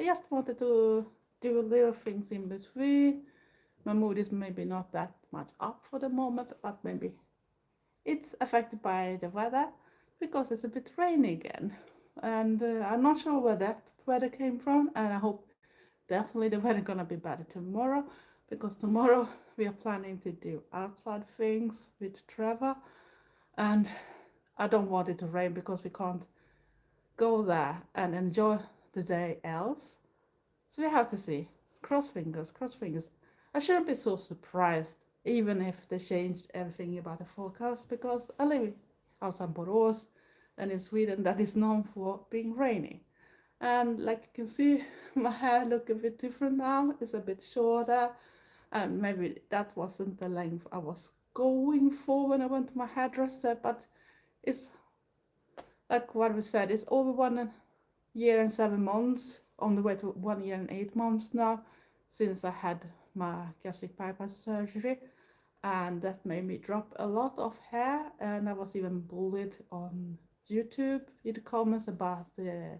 I just wanted to do little things in between. My mood is maybe not that much up for the moment, but maybe it's affected by the weather because it's a bit rainy again. And I'm not sure where that weather came from, and I hope definitely the weather gonna be better tomorrow because tomorrow we are planning to do outside things with Trevor, and I don't want it to rain because we can't go there and enjoy the day else. So we have to see. Cross fingers, cross fingers. I shouldn't be so surprised even if they changed everything about the forecast because I live outside Borås and in Sweden that is known for being rainy. And like you can see, my hair look a bit different now. It's a bit shorter, and maybe that wasn't the length I was going for when I went to my hairdresser, but it's like what we said, it's over 1 year and 7 months, on the way to 1 year and 8 months now, since I had my gastric bypass surgery, and that made me drop a lot of hair, and I was even bullied on YouTube in the comments about the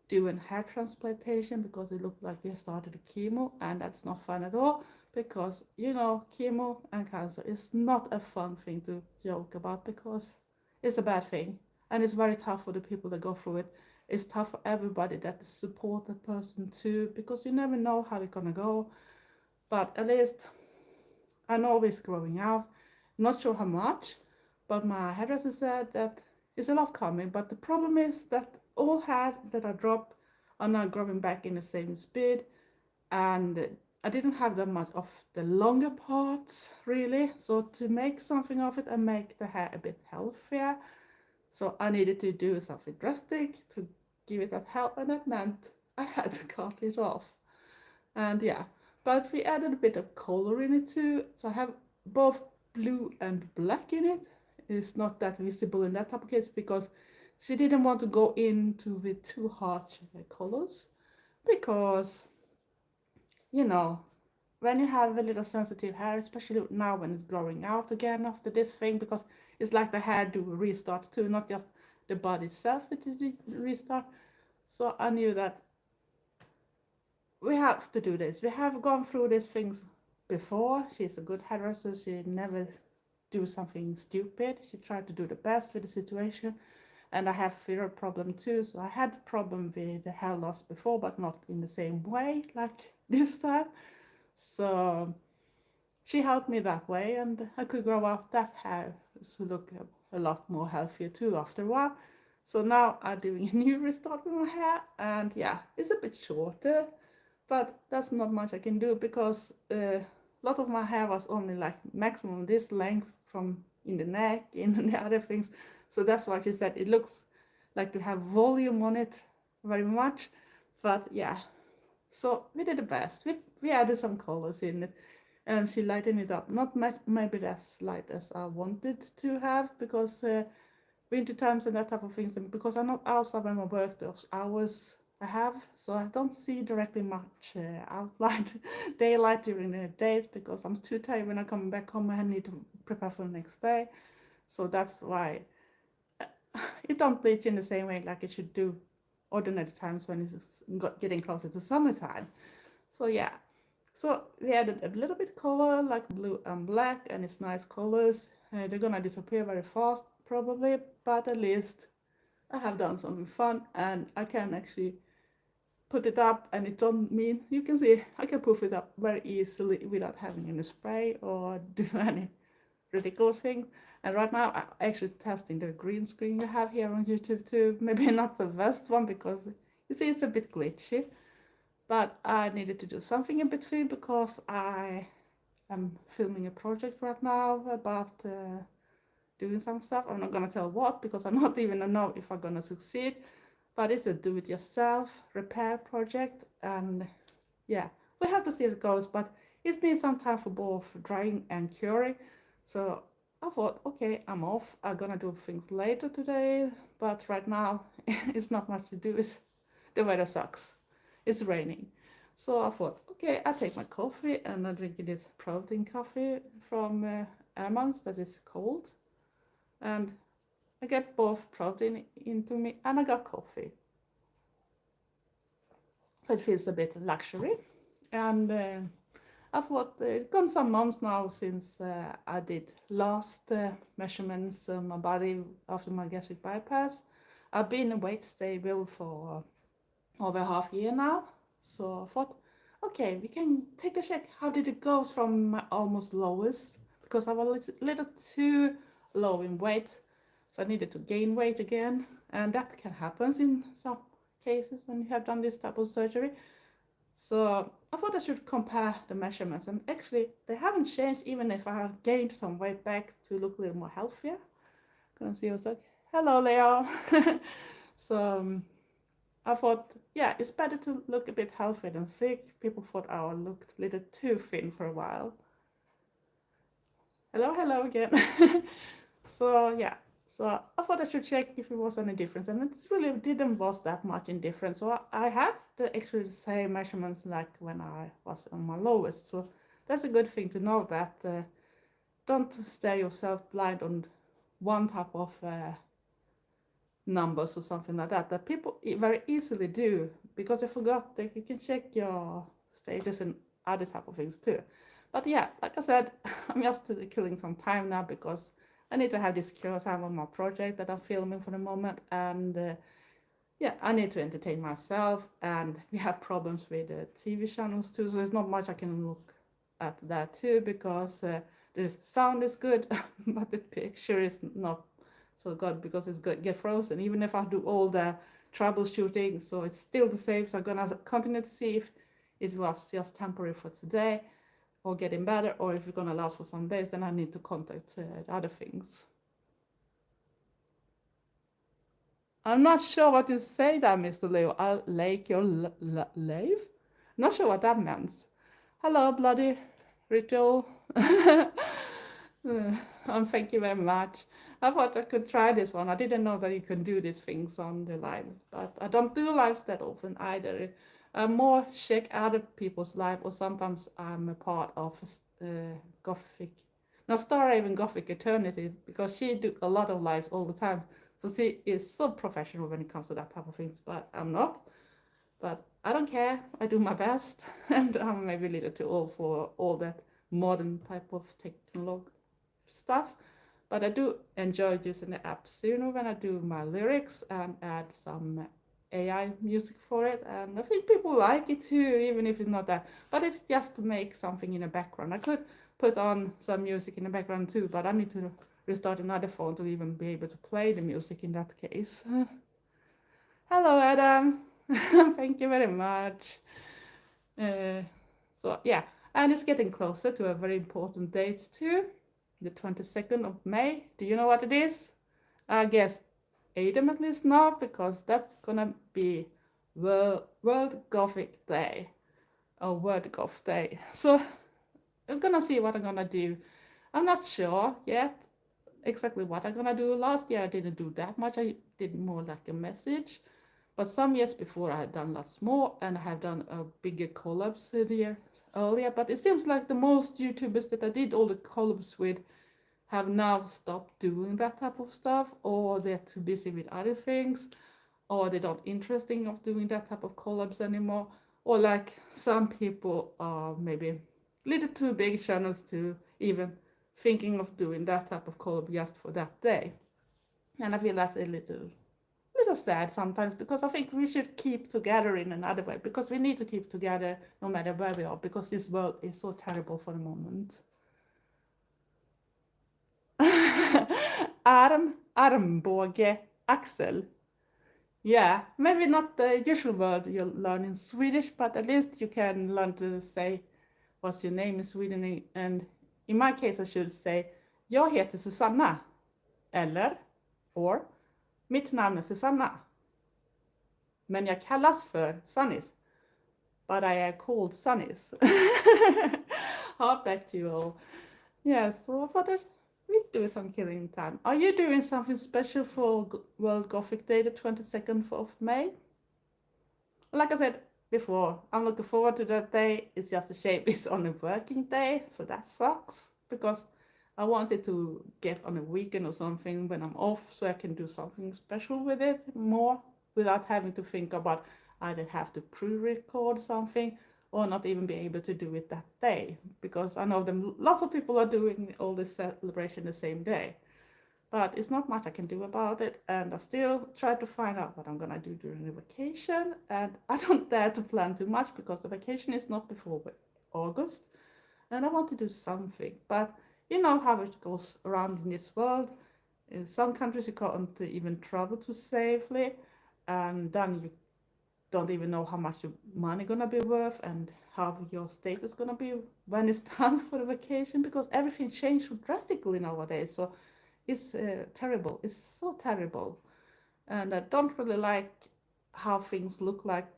doing hair transplantation because it looked like they started chemo, and that's not fun at all because chemo and cancer is not a fun thing to joke about because it's a bad thing, and it's very tough for the people that go through it. It's tough for everybody that support that person too because you never know how it's gonna go. But at least I know it's growing out, not sure how much, but my hairdresser said that it's a lot coming. But the problem is that all hair that I dropped are now growing back in the same speed, and I didn't have that much of the longer parts really. So to make something of it and make the hair a bit healthier, so I needed to do something drastic to give it that help, and that meant I had to cut it off. And yeah, but we added a bit of color in it too. So I have both blue and black in it. It's not that visible in that type of case because she didn't want to go into with too harsh colors because when you have a little sensitive hair, especially now when it's growing out again after this thing, because it's like the hair do restart too, not just the body itself that it restart. So I knew that we have to do this. We have gone through these things before. She's a good hairdresser. She never do something stupid. She tried to do the best with the situation. And I have fear problem too. So I had problem with the hair loss before, but not in the same way like this time. So she helped me that way, and I could grow out that hair to look a lot more healthier too after a while. So now I'm doing a new restart with my hair, and yeah, it's a bit shorter, but that's not much I can do because a lot of my hair was only like maximum this length from in the neck, in the other things. So that's why she said it looks like to have volume on it very much. But yeah, so we did the best. We added some colors in it, and she lightened it up. Not much, maybe as light as I wanted to have because winter times and that type of things. And because I'm not outside when I work those hours I have, so I don't see directly much outline daylight during the days because I'm too tired when I come back home. I need to prepare for the next day, so that's why it don't bleach in the same way like it should do ordinary times when it's getting closer to summertime. So yeah, so we added a little bit color like blue and black, and it's nice colors. They're gonna disappear very fast probably, but at least I have done something fun and I can actually put it up, and it don't mean, you can see I can poof it up very easily without having any spray or do any ridiculous thing. And right now I'm actually testing the green screen you have here on YouTube too. Maybe not the best one because you see it's a bit glitchy, but I needed to do something in between because I am filming a project right now about doing some stuff. I'm not gonna tell what because I'm not even know if I'm gonna succeed, but it's a do-it-yourself repair project, and yeah, we have to see how it goes, but it needs some time for both drying and curing. So I thought, okay, I'm off. I'm gonna do things later today, but right now it's not much to do. The weather sucks. It's raining. So I thought, okay, I take my coffee and I drink this protein coffee from Airmans that is cold, and I get both protein into me and I got coffee. so it feels a bit luxury. And I thought it's gone some months now since I did last measurements of my body after my gastric bypass. I've been weight stable for over half a year now, so I thought, okay, we can take a check. How did it go from my almost lowest? Because I was a little too low in weight, so I needed to gain weight again, and that can happen in some cases when you have done this type of surgery. So I thought I should compare the measurements, and actually they haven't changed even if I have gained some weight back to look a little more healthier. Gonna see what's like. Hello, Leo. So I thought, yeah, it's better to look a bit healthier than sick. People thought I looked a little too thin for a while. Hello again. So yeah, so I thought I should check if it was any difference, and it really didn't was that much in difference. So I have actually the same measurements like when I was on my lowest. So that's a good thing to know, that don't stare yourself blind on one type of numbers or something like that. That people very easily do, because I forgot that you can check your status and other type of things too. But yeah, like I said, I'm just killing some time now because I need to have this secure time on my project that I'm filming for the moment, and yeah, I need to entertain myself, and we have problems with the TV channels too, so there's not much I can look at that too, because the sound is good, but the picture is not so good because it's get frozen, even if I do all the troubleshooting, so it's still the same. So I'm gonna continue to see if it was just temporary for today or getting better, or if it's gonna last for some days, then I need to contact the other things. I'm not sure what you say there, Mr. Leo. I'll like your life? Not sure what that means. Hello, bloody ritual. Thank you very much. I thought I could try this one. I didn't know that you can do these things on the live, but I don't do lives that often either. I more check other people's live, or sometimes I'm a part of Gothic, no, Starhaven Gothic Eternity, because she do a lot of lives all the time. So she is so professional when it comes to that type of things, but I'm not. But I don't care. I do my best, and I'm maybe a little too old for all that modern type of technology stuff. But I do enjoy using the app sooner when I do my lyrics and add some AI music for it. And I think people like it too, even if it's not that. But it's just to make something in the background. I could put on some music in the background too, but I need to restart another phone to even be able to play the music in that case. Hello, Adam. Thank you very much. So yeah, and it's getting closer to a very important date too, the 22nd of May. Do you know what it is? I guess Adam at least now, because that's gonna be World Gothic Day, or World Goth Day. So I'm gonna see what I'm gonna do. I'm not sure yet exactly what I'm gonna do. Last year I didn't do that much. I did more like a message. But some years before I had done lots more, and I have done a bigger collabs the year earlier. But it seems like the most YouTubers that I did all the collabs with have now stopped doing that type of stuff, or they're too busy with other things, or they're not interested of doing that type of collabs anymore. Or like some people are maybe a little too big channels to even thinking of doing that type of collab just for that day. And I feel that's a little sad sometimes, because I think we should keep together in another way, because we need to keep together no matter where we are, because this world is so terrible for the moment. Armbåge, Axel. Yeah, maybe not the usual word you'll learn in Swedish, but at least you can learn to say what's your name in Sweden. And in my case I should say, jag heter Susanna, eller, or, mitt namn är Susanna, men jag kallas för Sanniz, but I am called Sanniz. Hard back to you all. Yeah, so for that, we do some killing time. Are you doing something special for World Gothic Day, the 22nd of May? Like I said before, I'm looking forward to that day. It's just a shame it's on a working day, so that sucks, because I wanted to get on a weekend or something when I'm off, so I can do something special with it more without having to think about either have to pre-record something or not even be able to do it that day, because I know them lots of people are doing all this celebration the same day. But it's not much I can do about it, and I still try to find out what I'm gonna do during the vacation, and I don't dare to plan too much because the vacation is not before August, and I want to do something. But you know how it goes around in this world. In some countries you can't even travel to safely, and then you don't even know how much your money gonna be worth and how your status gonna be when it's time for the vacation, because everything changed drastically nowadays. So it's terrible. It's so terrible, and I don't really like how things look like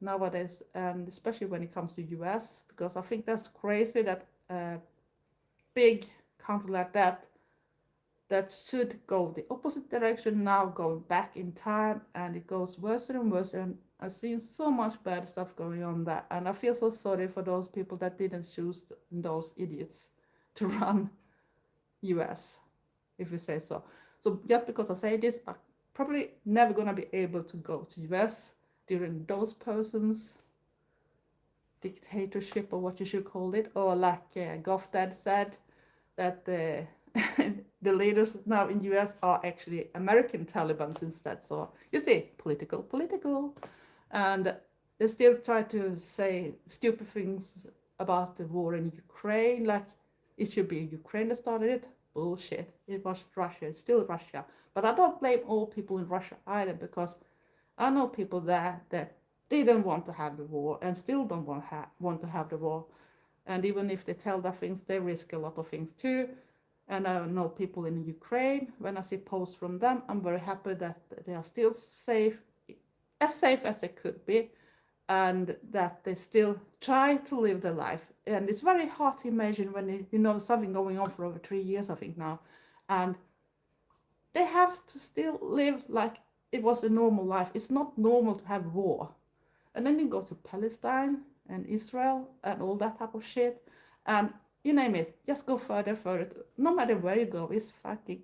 nowadays, and especially when it comes to US, because I think that's crazy that a big country like that should go the opposite direction now, going back in time, and it goes worse and worse. And I've seen so much bad stuff going on there, and I feel so sorry for those people that didn't choose those idiots to run US, if you say so. So just because I say this, I'm probably never gonna be able to go to US during those persons' dictatorship, or what you should call it, or like Goff Dad said, that the leaders now in US are actually American Taliban instead. So you see, political, and they still try to say stupid things about the war in Ukraine, like it should be Ukraine that started it. Bullshit. It was Russia. It's still Russia. But I don't blame all people in Russia either, because I know people there that didn't want to have the war and still don't want to have the war. And even if they tell that things, they risk a lot of things too. And I know people in Ukraine, when I see posts from them, I'm very happy that they are still safe as they could be, and that they still try to live their life. And it's very hard to imagine when you know something going on for over 3 years, I think now, and they have to still live like it was a normal life. It's not normal to have war. And then you go to Palestine and Israel and all that type of shit, and you name it, just go further. No matter where you go, it's fucking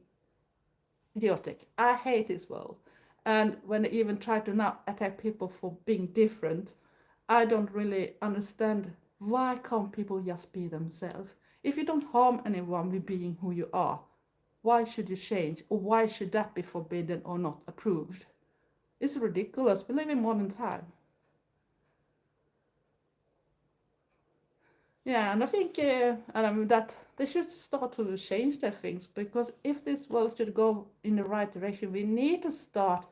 idiotic. I hate this world. And when they even try to now attack people for being different, I don't really understand, why can't people just be themselves? If you don't harm anyone with being who you are, why should you change? Or why should that be forbidden or not approved? It's ridiculous. We live in modern time. Yeah, and I think that they should start to change their things, because if this world should go in the right direction, we need to start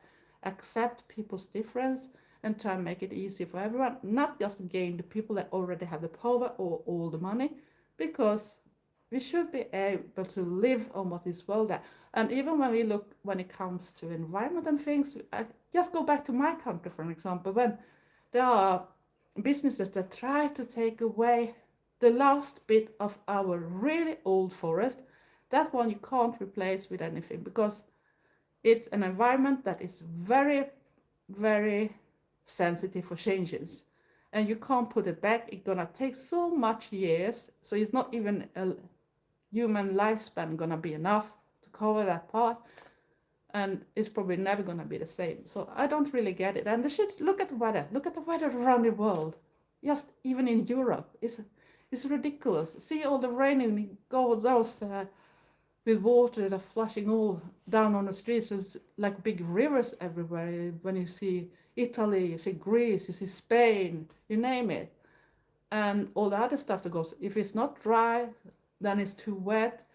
accept people's difference and try and make it easy for everyone, not just gain the people that already have the power or all the money, because we should be able to live on what this world is. And even when we look, when it comes to environment and things, I just go back to my country, for example, when there are businesses that try to take away the last bit of our really old forest, that one you can't replace with anything, because it's an environment that is very, very sensitive for changes, and you can't put it back. It's gonna take so much years, so it's not even a human lifespan gonna be enough to cover that part, and it's probably never gonna be the same. So I don't really get it. And they should look at the weather around the world, just even in Europe. It's ridiculous. See all the raining, go those with water that are flushing all down on the streets. It's like big rivers everywhere. When you see Italy, you see Greece, you see Spain, you name it. And all the other stuff that goes, if it's not dry, then it's too wet,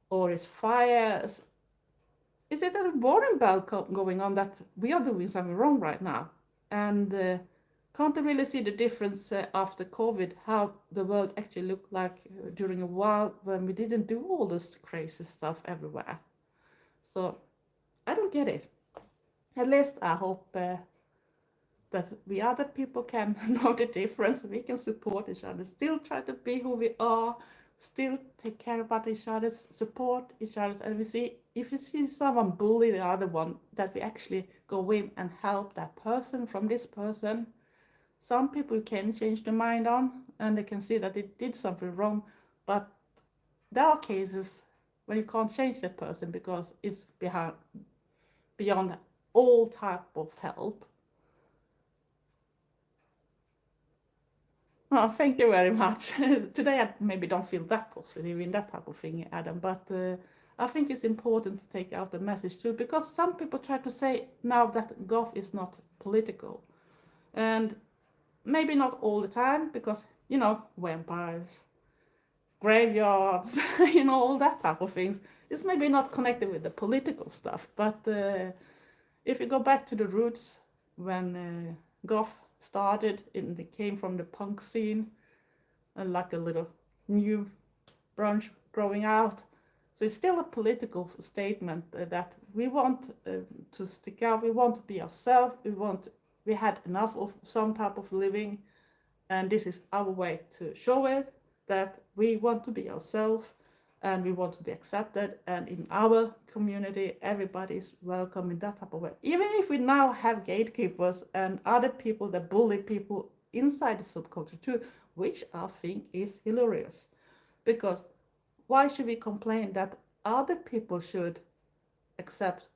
or it's fires. Is it a warning bell going on that we are doing something wrong right now? And can't really see the difference after COVID, how the world actually looked like during a while when we didn't do all this crazy stuff everywhere. So I don't get it. At least I hope that we other people can know the difference. We can support each other, still try to be who we are, still take care about each other, support each other. And we see, if you see someone bully the other one, that we actually go in and help that person from this person. Some people can change their mind on, and they can see that they did something wrong, but there are cases when you can't change that person because it's beyond all type of help. Oh, thank you very much. Today I maybe don't feel that positive in that type of thing, Adam, but I think it's important to take out the message too, because some people try to say now that golf is not political. And maybe not all the time, because, vampires, graveyards, all that type of things. It's maybe not connected with the political stuff, but if you go back to the roots when goth started, it came from the punk scene, and like a little new branch growing out. So it's still a political statement that we want to stick out. We want to be ourselves. We had enough of some type of living, and this is our way to show it, that we want to be ourselves and we want to be accepted, and in our community everybody is welcome in that type of way. Even if we now have gatekeepers and other people that bully people inside the subculture too, which I think is hilarious, because why should we complain that other people should accept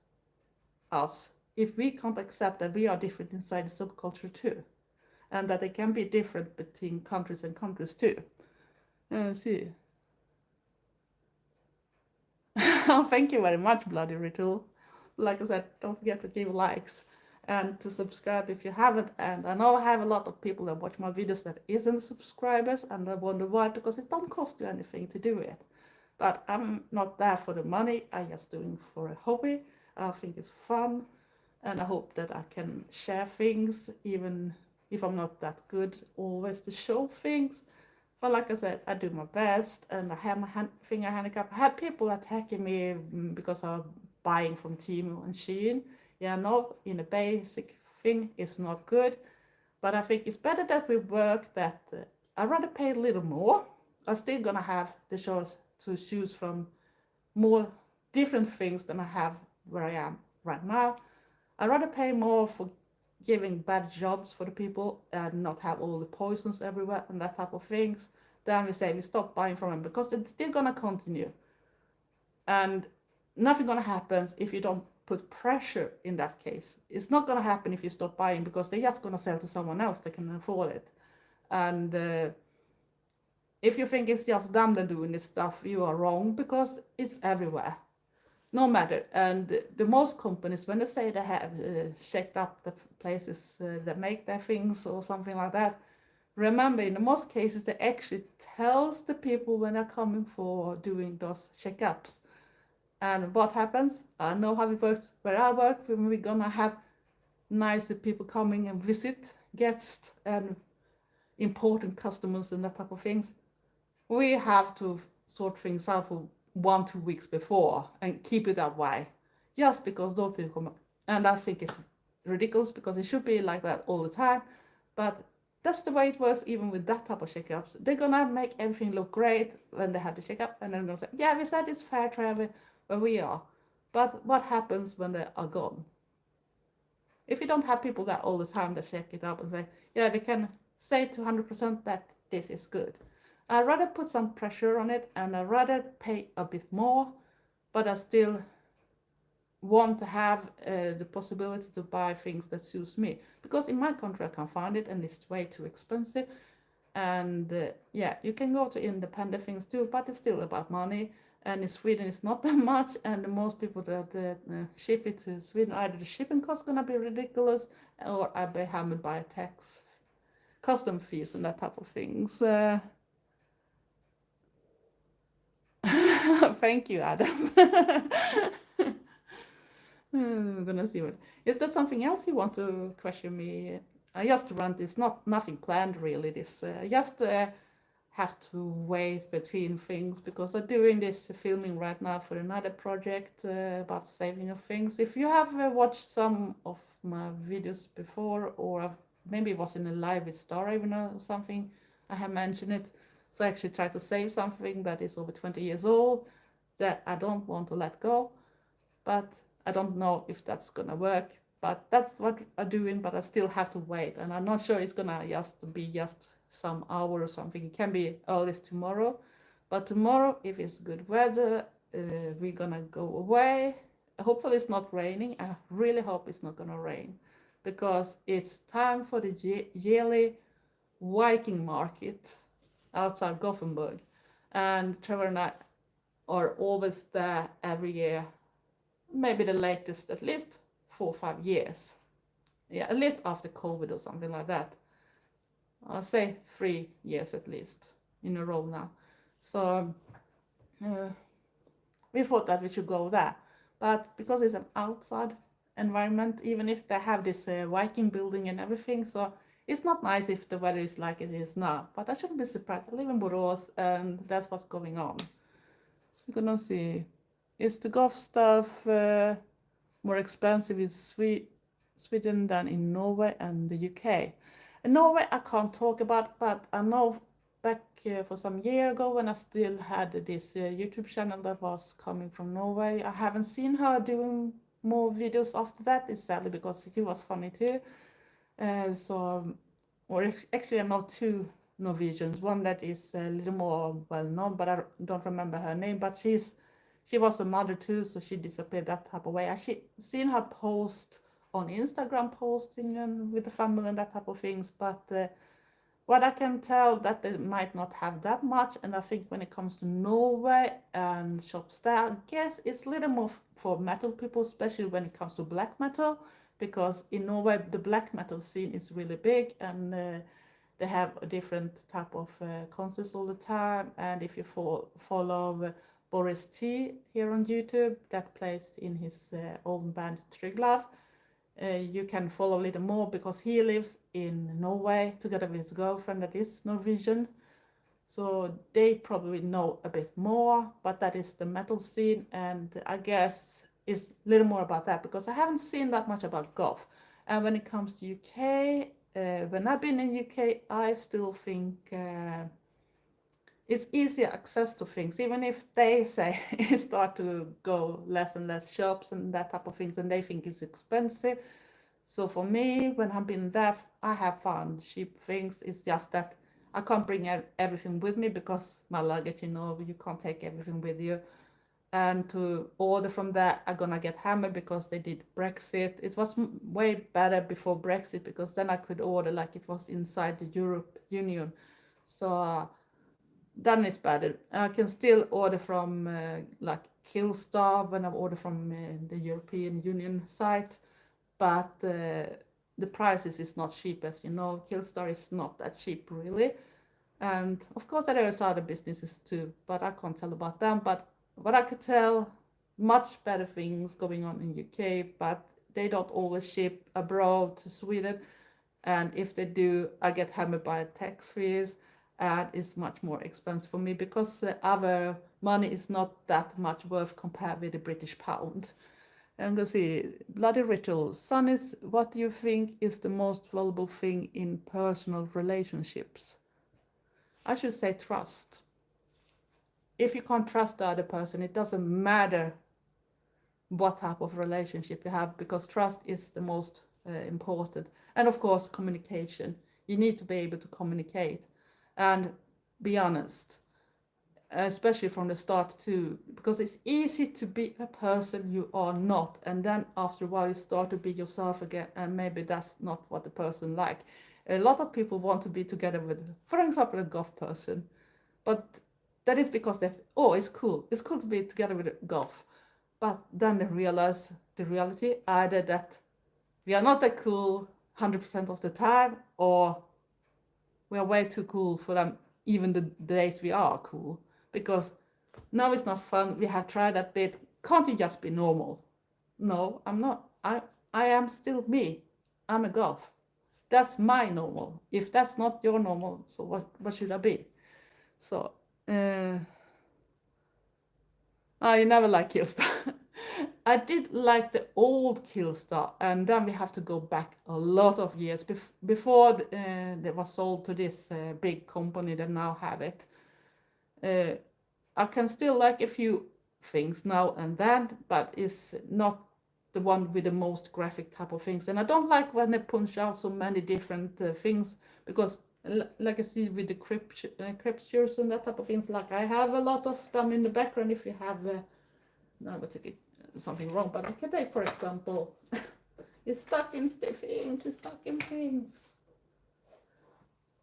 us if we can't accept that we are different inside the subculture too, and that they can be different between countries and countries too? See. Thank you very much, Bloody Ritual. Like I said, don't forget to give likes and to subscribe if you haven't. And I know I have a lot of people that watch my videos that isn't subscribers, and I wonder why, because it don't cost you anything to do it. But I'm not there for the money. I'm just doing for a hobby. I think it's fun, and I hope that I can share things, even if I'm not that good always to show things. But like I said, I do my best, and I have my finger handicap. I had people attacking me because I'm buying from Temu and Shein. Yeah, no, in a basic thing, it's not good. But I think it's better that we work that I'd rather pay a little more. I'm still gonna have the choice to choose from more different things than I have where I am right now. I'd rather pay more for giving bad jobs for the people and not have all the poisons everywhere and that type of things. Then we say we stop buying from them, because it's still gonna continue, and nothing gonna happen if you don't put pressure in that case. It's not gonna happen if you stop buying, because they're just gonna sell to someone else that can afford it. And if you think it's just them that doing this stuff, you are wrong, because it's everywhere. No matter. And the most companies, when they say they have checked up the places that make their things or something like that, remember, in the most cases, they actually tells the people when they're coming for doing those checkups. And what happens? I know how it works where I work, when we're gonna have nicer people coming and visit guests and important customers and that type of things. We have to sort things out for 1-2 weeks before and keep it that way, just because those people come. And I think it's ridiculous, because it should be like that all the time, but that's the way it works. Even with that type of checkups, they're gonna make everything look great when they have the checkup, and then they're gonna say, yeah, we said it's fair trade where we are. But what happens when they are gone? If you don't have people there all the time that check it up and say, yeah, we can say to 100% that this is good, I'd rather put some pressure on it, and I'd rather pay a bit more, but I still want to have the possibility to buy things that suits me, because in my country I can't find it and it's way too expensive. And yeah, you can go to independent things too, but it's still about money, and in Sweden it's not that much, and most people that ship it to Sweden, either the shipping cost gonna be ridiculous, or I'll be hammered by a tax, custom fees and that type of things. Thank you, Adam. I'm gonna see what. Is there something else you want to question me? I just run this, nothing planned really. This just have to wait between things, because I'm doing this filming right now for another project about saving of things. If you have watched some of my videos before, or maybe it was in a live with Star even or something, I have mentioned it. So I actually try to save something that is over 20 years old that I don't want to let go, but I don't know if that's gonna work. But that's what I'm doing, but I still have to wait, and I'm not sure it's gonna just be just some hour or something. It can be earliest tomorrow, but tomorrow, if it's good weather, we're gonna go away. Hopefully it's not raining. I really hope it's not gonna rain, because it's time for the yearly Viking market outside Gothenburg, and Trevor and I are always there every year, maybe the latest at least 4 or 5 years. Yeah, at least after COVID or something like that. I'll say 3 years at least in a row now. So uh, we thought that we should go there, but because it's an outside environment, even if they have this Viking building and everything, so it's not nice if the weather is like it is now. But I shouldn't be surprised. I live in Borås, and that's what's going on. So we're gonna see. Is the golf stuff more expensive in Sweden than in Norway and the UK? In Norway, I can't talk about, but I know back for some year ago when I still had this YouTube channel that was coming from Norway. I haven't seen her doing more videos after that. It's sadly because he was funny too. Or actually, I know two Norwegians. One that is a little more well known, but I don't remember her name. But she was a mother too, so she disappeared that type of way. I seen her post on Instagram, posting and with the family and that type of things. But what I can tell that they might not have that much, and I think when it comes to Norway and shops there, I guess it's a little more for metal people, especially when it comes to black metal, because in Norway the black metal scene is really big, and they have a different type of concerts all the time. And if you follow Boris T here on YouTube, that plays in his own band Tryglav, you can follow a little more because he lives in Norway together with his girlfriend that is Norwegian. So they probably know a bit more, but that is the metal scene, and I guess it's a little more about that because I haven't seen that much about golf. And when it comes to UK, when I've been in UK, I still think it's easier access to things, even if they say start to go less and less shops and that type of things, and they think it's expensive. So for me, when I've been there, I have found cheap things. It's just that I can't bring everything with me because my luggage, you can't take everything with you. And to order from there, I'm gonna get hammered because they did Brexit. It was way better before Brexit because then I could order like it was inside the Europe Union. So then it's better. I can still order from like Killstar when I order from the European Union site, but the prices is not cheap, as you know. Killstar is not that cheap really, and of course there is other businesses too, but I can't tell about them. But what I could tell, much better things going on in UK, but they don't always ship abroad to Sweden, and if they do, I get hammered by tax fees, and it's much more expensive for me because our money is not that much worth compared with the British pound. I'm gonna see, bloody ritual. Sanniz, what do you think is the most valuable thing in personal relationships? I should say trust. If you can't trust the other person, it doesn't matter what type of relationship you have, because trust is the most important. And of course, communication. You need to be able to communicate and be honest, especially from the start too, because it's easy to be a person you are not, and then after a while you start to be yourself again, and maybe that's not what the person like. A lot of people want to be together with, for example, a golf person, but that is because they, oh, it's cool to be together with a golf, but then they realize the reality, either that we are not that cool 100% of the time, or we are way too cool for them even the days we are cool, because now it's not fun. We have tried a bit. Can't you just be normal? No, I'm not. I am still me. I'm a golf. That's my normal. If that's not your normal, so what should I be? So I never liked Killstar. I did like the old Killstar, and then we have to go back a lot of years before they was sold to this big company that now have it. I can still like a few things now and then, but it's not the one with the most graphic type of things. And I don't like when they punch out so many different things, because like I see with the scriptures and that type of things, like I have a lot of them in the background. If you have no, I took it something wrong, but I can take, for example, it's stuck in things, it's stuck in things.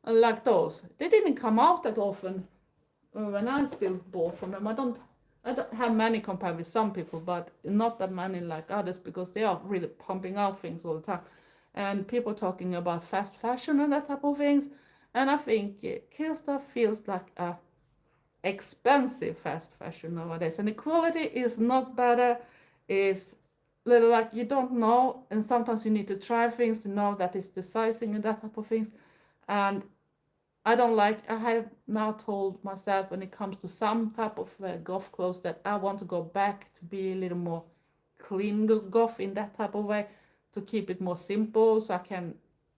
like those. They didn't come out that often when I still bought from them. I don't have many compared with some people, but not that many like others because they are really pumping out things all the time. And people talking about fast fashion and that type of things. And I think Kill stuff feels like a expensive fast fashion nowadays. And the quality is not better, is little like you don't know, and sometimes you need to try things to know that it's the sizing and that type of things. And I have now told myself when it comes to some type of goth clothes that I want to go back to be a little more clean goth in that type of way, to keep it more simple so I can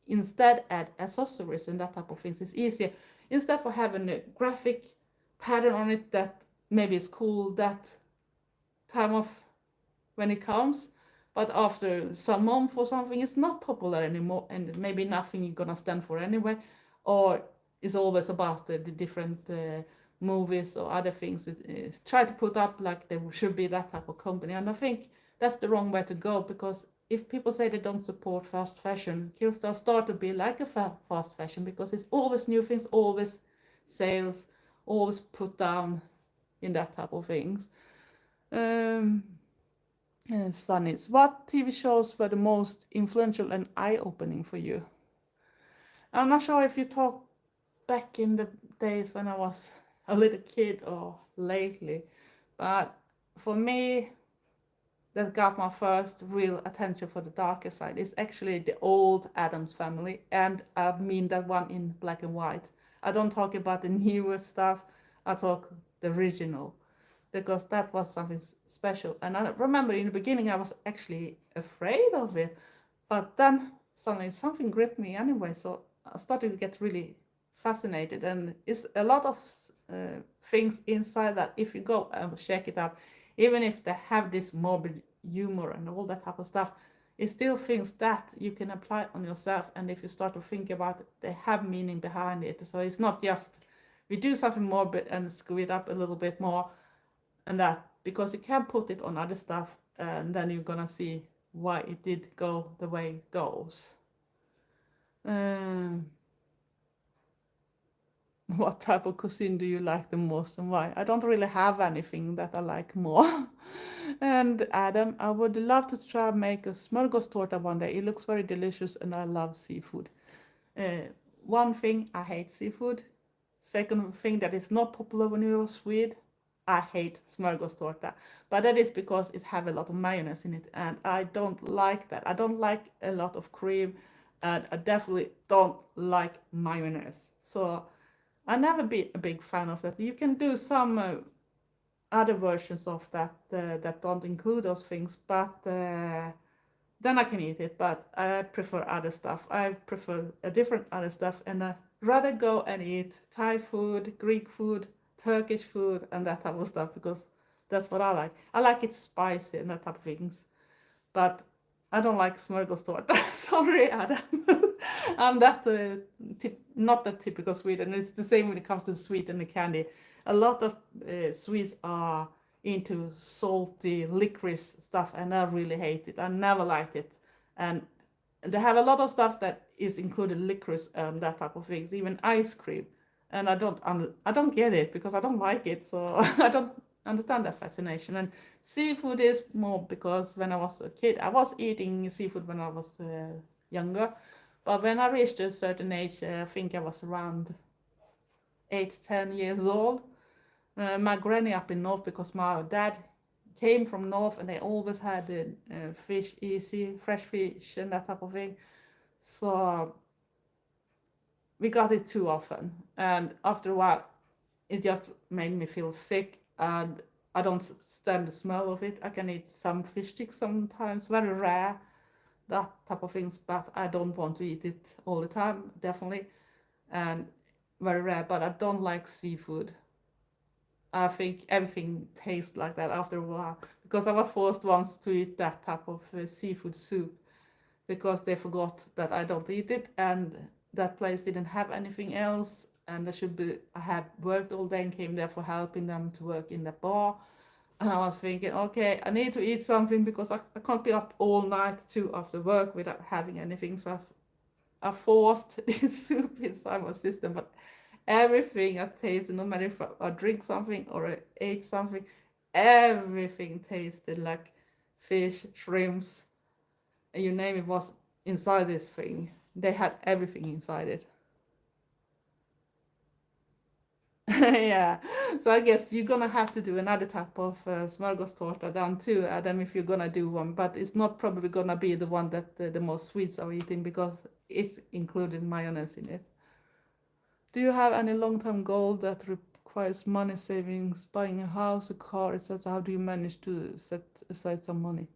instead add accessories and that type of things. It's easier instead for having a graphic pattern on it that maybe is cool that time of when it comes, but after some month or something it's not popular anymore, and maybe nothing you're gonna stand for anyway, or it's always about the different movies or other things. Try to put up like there should be that type of company, and I think that's the wrong way to go, because if people say they don't support fast fashion, Killstar start to be like a fast fashion, because it's always new things, always sales, always put down in that type of things. Sanniz, what TV shows were the most influential and eye-opening for you? I'm not sure if you talk back in the days when I was a little kid or lately, but for me, that got my first real attention for the darker side is actually the old Addams Family, and I mean that one in black and white. I don't talk about the newer stuff, I talk the original, because that was something special. And I remember in the beginning I was actually afraid of it, but then suddenly something gripped me anyway, so I started to get really fascinated, and it's a lot of things inside that if you go and check it out, even if they have this morbid humor and all that type of stuff, it's still things that you can apply on yourself, and if you start to think about it, they have meaning behind it. So it's not just we do something morbid and screw it up a little bit more, and that because you can put it on other stuff, and then you're gonna see why it did go the way it goes. What type of cuisine do you like the most and why? I don't really have anything that I like more. And Adam, I would love to try make a smörgåstårta one day. It looks very delicious and I love seafood. One thing, I hate seafood. Second thing that is not popular when you're Swede, I hate smörgåstårta. But that is because it have a lot of mayonnaise in it, and I don't like that. I don't like a lot of cream, and I definitely don't like mayonnaise. So I never been a big fan of that. You can do some other versions of that that don't include those things, but then I can eat it. But I prefer other stuff. I prefer a different other stuff, and I rather go and eat Thai food, Greek food, Turkish food, and that type of stuff, because that's what I like. I like it spicy and that type of things, but I don't like smörgåstårta. Sorry, Adam. I'm that not that typical Sweden. It's the same when it comes to sweet and the candy. A lot of Swedes are into salty licorice stuff, and I really hate it. I never liked it, and they have a lot of stuff that is included licorice and that type of things, even ice cream. And I don't get it because I don't like it, so I don't understand that fascination. And seafood is more because when I was a kid, I was eating seafood when I was younger, but when I reached a certain age, I think I was around 8, 10 years old. My granny up in north, because my dad came from north, and they always had fish easy, fresh fish and that type of thing. So we got it too often, and after a while it just made me feel sick, and I don't stand the smell of it. I can eat some fish sticks sometimes, very rare, that type of things, but I don't want to eat it all the time, definitely, and very rare. But I don't like seafood. I think everything tastes like that after a while, because I was forced once to eat that type of seafood soup because they forgot that I don't eat it, and that place didn't have anything else, and I had worked all day and came there for helping them to work in the bar, and I was thinking, okay, I need to eat something because I can't be up all night too after work without having anything. So I forced this soup inside my system, but everything I tasted, no matter if I drink something or I ate something, everything tasted like fish, shrimps, you name it was inside this thing. They had everything inside it. Yeah, so I guess you're gonna have to do another type of smörgåstårta down too, Adam, if you're gonna do one. But it's not probably gonna be the one that the most Swedes are eating because it's included mayonnaise in it. Do you have any long-term goal that requires money savings, buying a house, a car, etc.? How do you manage to set aside some money?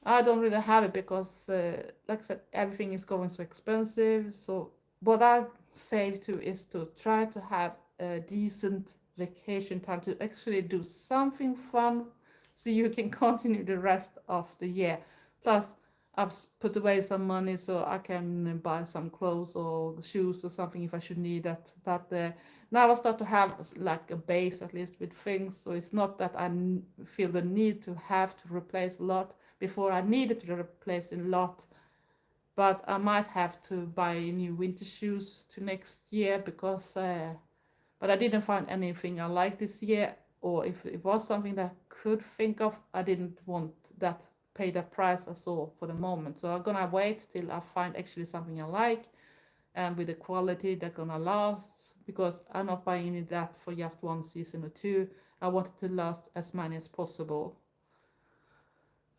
I don't really have it because, like I said, everything is going so expensive. So what I save to is to try to have a decent vacation time to actually do something fun, so you can continue the rest of the year. Plus, I've put away some money so I can buy some clothes or shoes or something if I should need that. Now I start to have like a base at least with things, so it's not that I feel the need to have to replace a lot. Before I needed to replace a lot, but I might have to buy new winter shoes to next year because but I didn't find anything I liked this year, or if it was something that I could think of, I didn't want that pay the price I saw for the moment. So I'm gonna wait till I find actually something I like and with the quality that gonna last, because I'm not buying that for just one season or two. I want it to last as many as possible.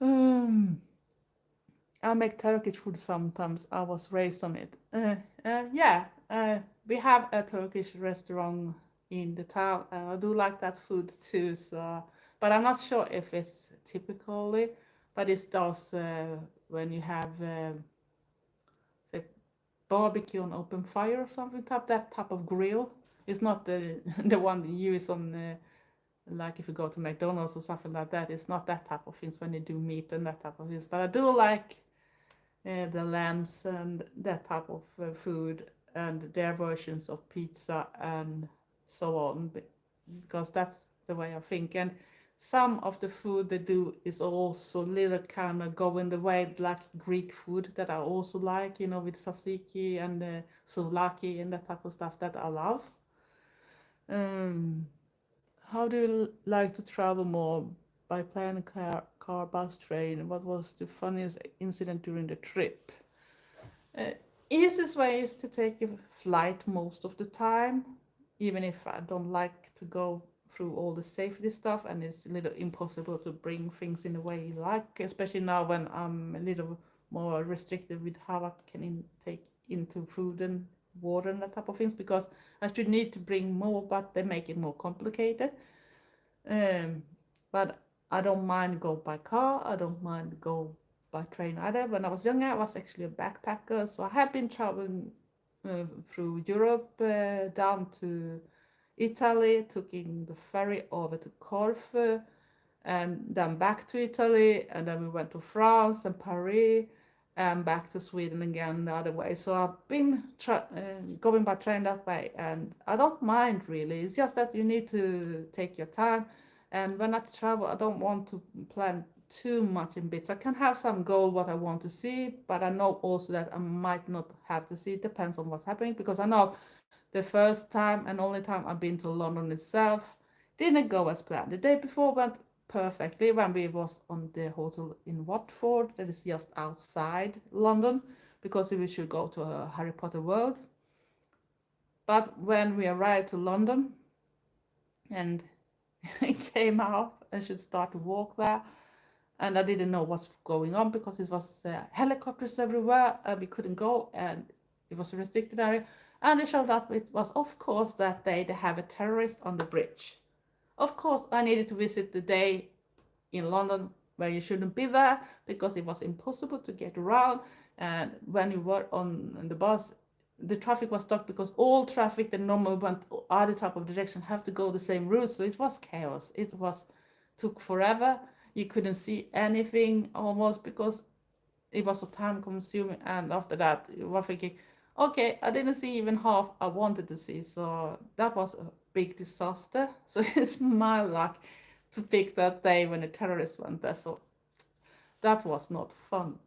Um, I make Turkish food sometimes. I was raised on it. Yeah, we have a Turkish restaurant in the town. I do like that food too. So, but I'm not sure if it's typically, but it's those when you have say barbecue on open fire or something type that type of grill. It's not the the one you use on like if you go to McDonald's or something like that. It's not that type of things when they do meat and that type of things. But I do like the lambs and that type of food and their versions of pizza and so on, because that's the way I think. And some of the food they do is also little kind of go in the way like Greek food that I also like, you know, with tzatziki and souvlaki and that type of stuff that I love. Um, how do you like to travel more? By plane, car, bus, train? What was the funniest incident during the trip? Uh, Easiest way is to take a flight most of the time, even if I don't like to go through all the safety stuff and it's a little impossible to bring things in the way you like, especially now when I'm a little more restricted with how I can take into food and water and that type of things, because I should need to bring more, but they make it more complicated. Um, but I don't mind go by car. I don't mind go by train either. When I was younger, I was actually a backpacker, so I have been traveling through Europe down to Italy, taking the ferry over to Corfu, and then back to Italy, and then we went to France and Paris, and back to Sweden again the other way. So I've been going by train that way, and I don't mind really. It's just that you need to take your time, and when I travel, I don't want to plan too much in bits. I can have some goal what I want to see, but I know also that I might not have to see. It depends on what's happening, because I know the first time and only time I've been to London itself didn't go as planned. The day before went perfectly when we was on the hotel in Watford, that is just outside London, because we should go to a Harry Potter world. But when we arrived to London and came out and should start to walk there, and I didn't know what's going on because it was helicopters everywhere and we couldn't go, and it was a restricted area. And it showed up it was, of course, that day they have a terrorist on the bridge. Of course, I needed to visit the day in London where you shouldn't be there because it was impossible to get around. And when you were on the bus, the traffic was stopped because all traffic that normally went other type of direction have to go the same route. So it was chaos. It was took forever. You couldn't see anything almost because it was so time consuming. And after that, you were thinking, okay, I didn't see even half I wanted to see. So that was a big disaster. So it's my luck to pick that day when the terrorists went there. So that was not fun.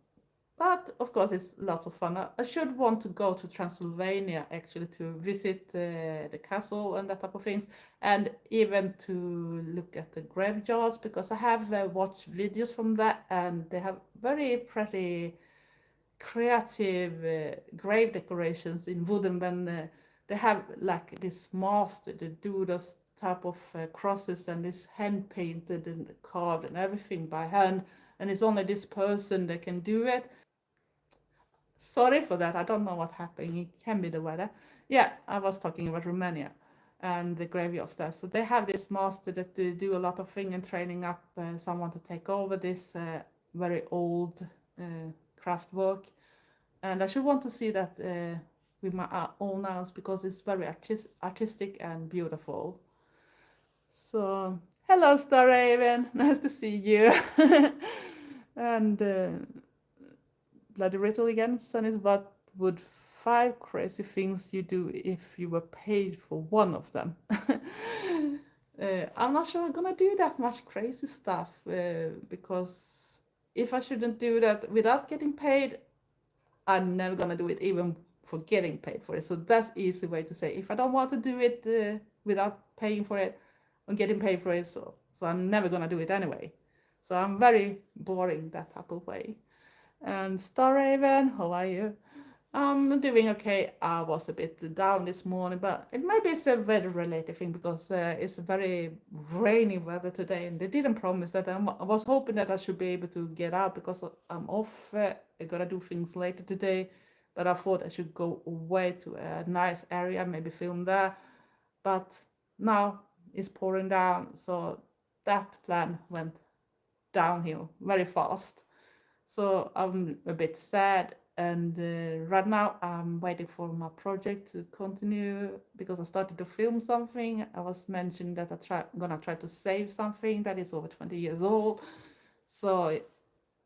But of course, it's lots of fun. I should want to go to Transylvania actually to visit the castle and that type of things, and even to look at the graveyards because I have watched videos from that, and they have very pretty creative grave decorations in wooden. When they have like this master to do those type of crosses, and it's hand painted and carved and everything by hand, and it's only this person that can do it. Sorry for that. I don't know what happened. It can be the weather. Yeah, I was talking about Romania and the graveyards there. So they have this master that they do a lot of thing and training up someone to take over this very old craft work. And I should want to see that with my own eyes because it's very artistic and beautiful. So, hello, Star Raven. Nice to see you. And Bloody Riddle again. Sanniz, what would 5 crazy things you do if you were paid for one of them? I'm not sure I'm gonna do that much crazy stuff because if I shouldn't do that without getting paid, I'm never gonna do it even for getting paid for it. So that's easy way to say if I don't want to do it without paying for it or getting paid for it, so I'm never gonna do it anyway. So I'm very boring that type of way. And Star Raven, how are you? I'm doing okay. I was a bit down this morning, but it maybe it's a weather related thing because it's very rainy weather today, and they didn't promise that. I was hoping that I should be able to get out because I'm off. I gotta do things later today, but I thought I should go away to a nice area, maybe film there. But now it's pouring down, so that plan went downhill very fast. So I'm a bit sad, and right now I'm waiting for my project to continue because I started to film something. I was mentioning that gonna try to save something that is over 20 years old. So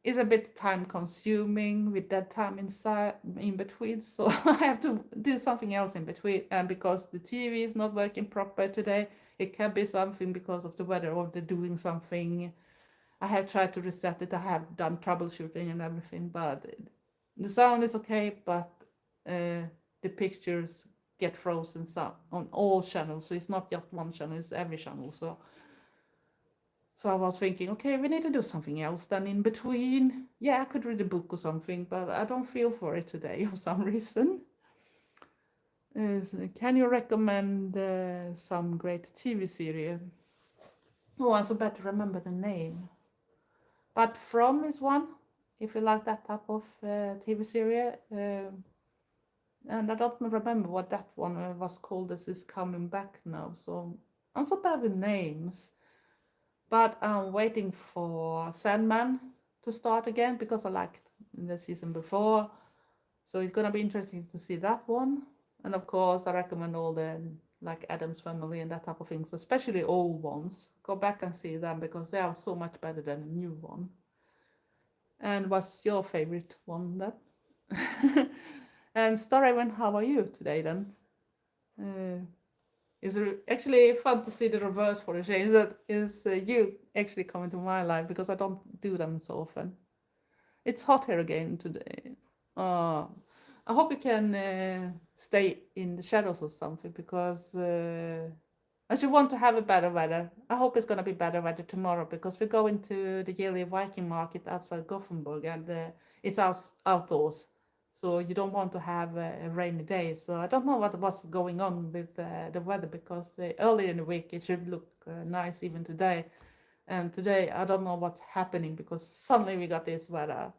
it's a bit time consuming with that time inside in between. So I have to do something else in between. And because the TV is not working proper today, it can be something because of the weather or they're doing something. I have tried to reset it. I have done troubleshooting and everything, but the sound is okay, but the pictures get frozen on all channels. So it's not just one channel, it's every channel. So I was thinking, okay, we need to do something else then in between. Yeah, I could read a book or something, but I don't feel for it today for some reason. Can you recommend some great TV series? Oh, I also better remember the name. But From is one, if you like that type of TV series. And I don't remember what that one was called as is coming back now. So I'm so bad with names. But I'm waiting for Sandman to start again because I liked the season before. So it's gonna be interesting to see that one. And of course I recommend all the like Addams Family and that type of things, especially old ones. Go back and see them because they are so much better than a new one. And what's your favorite one then? And Star Raven, how are you today then? It's actually fun to see the reverse for a change. That is you actually coming to my life because I don't do them so often. It's hot here again today. I hope you can stay in the shadows or something because I should want to have a better weather. I hope it's gonna be better weather tomorrow because we're going to the yearly Viking market outside Gothenburg and it's outdoors. So you don't want to have a rainy day. So I don't know what was going on with the weather because earlier in the week it should look nice even today. And today I don't know what's happening because suddenly we got this weather.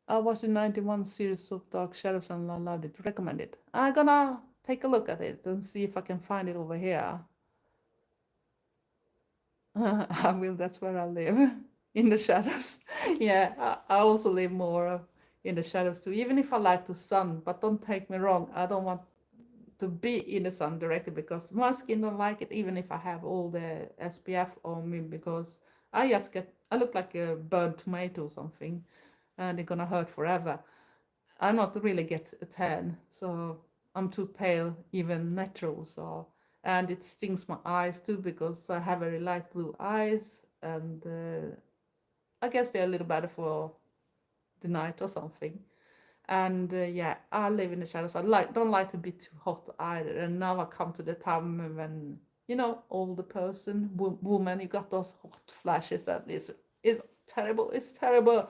I watched the 91 series of Dark Shadows and I loved it. Recommend it. I'm gonna take a look at it and see if I can find it over here. I will, that's where I live. In the shadows. Yeah, I also live more in the shadows too. Even if I like the sun, but don't take me wrong, I don't want to be in the sun directly because my skin don't like it even if I have all the SPF on me because I look like a burnt tomato or something and it's gonna hurt forever. I not really get a tan, so I'm too pale, even natural. So and it stings my eyes too because I have very light blue eyes, and I guess they're a little better for the night or something. And yeah, I live in the shadows. Don't like to be too hot either. And now I come to the time when, you know, older person, woman, you got those hot flashes that is terrible. It's terrible.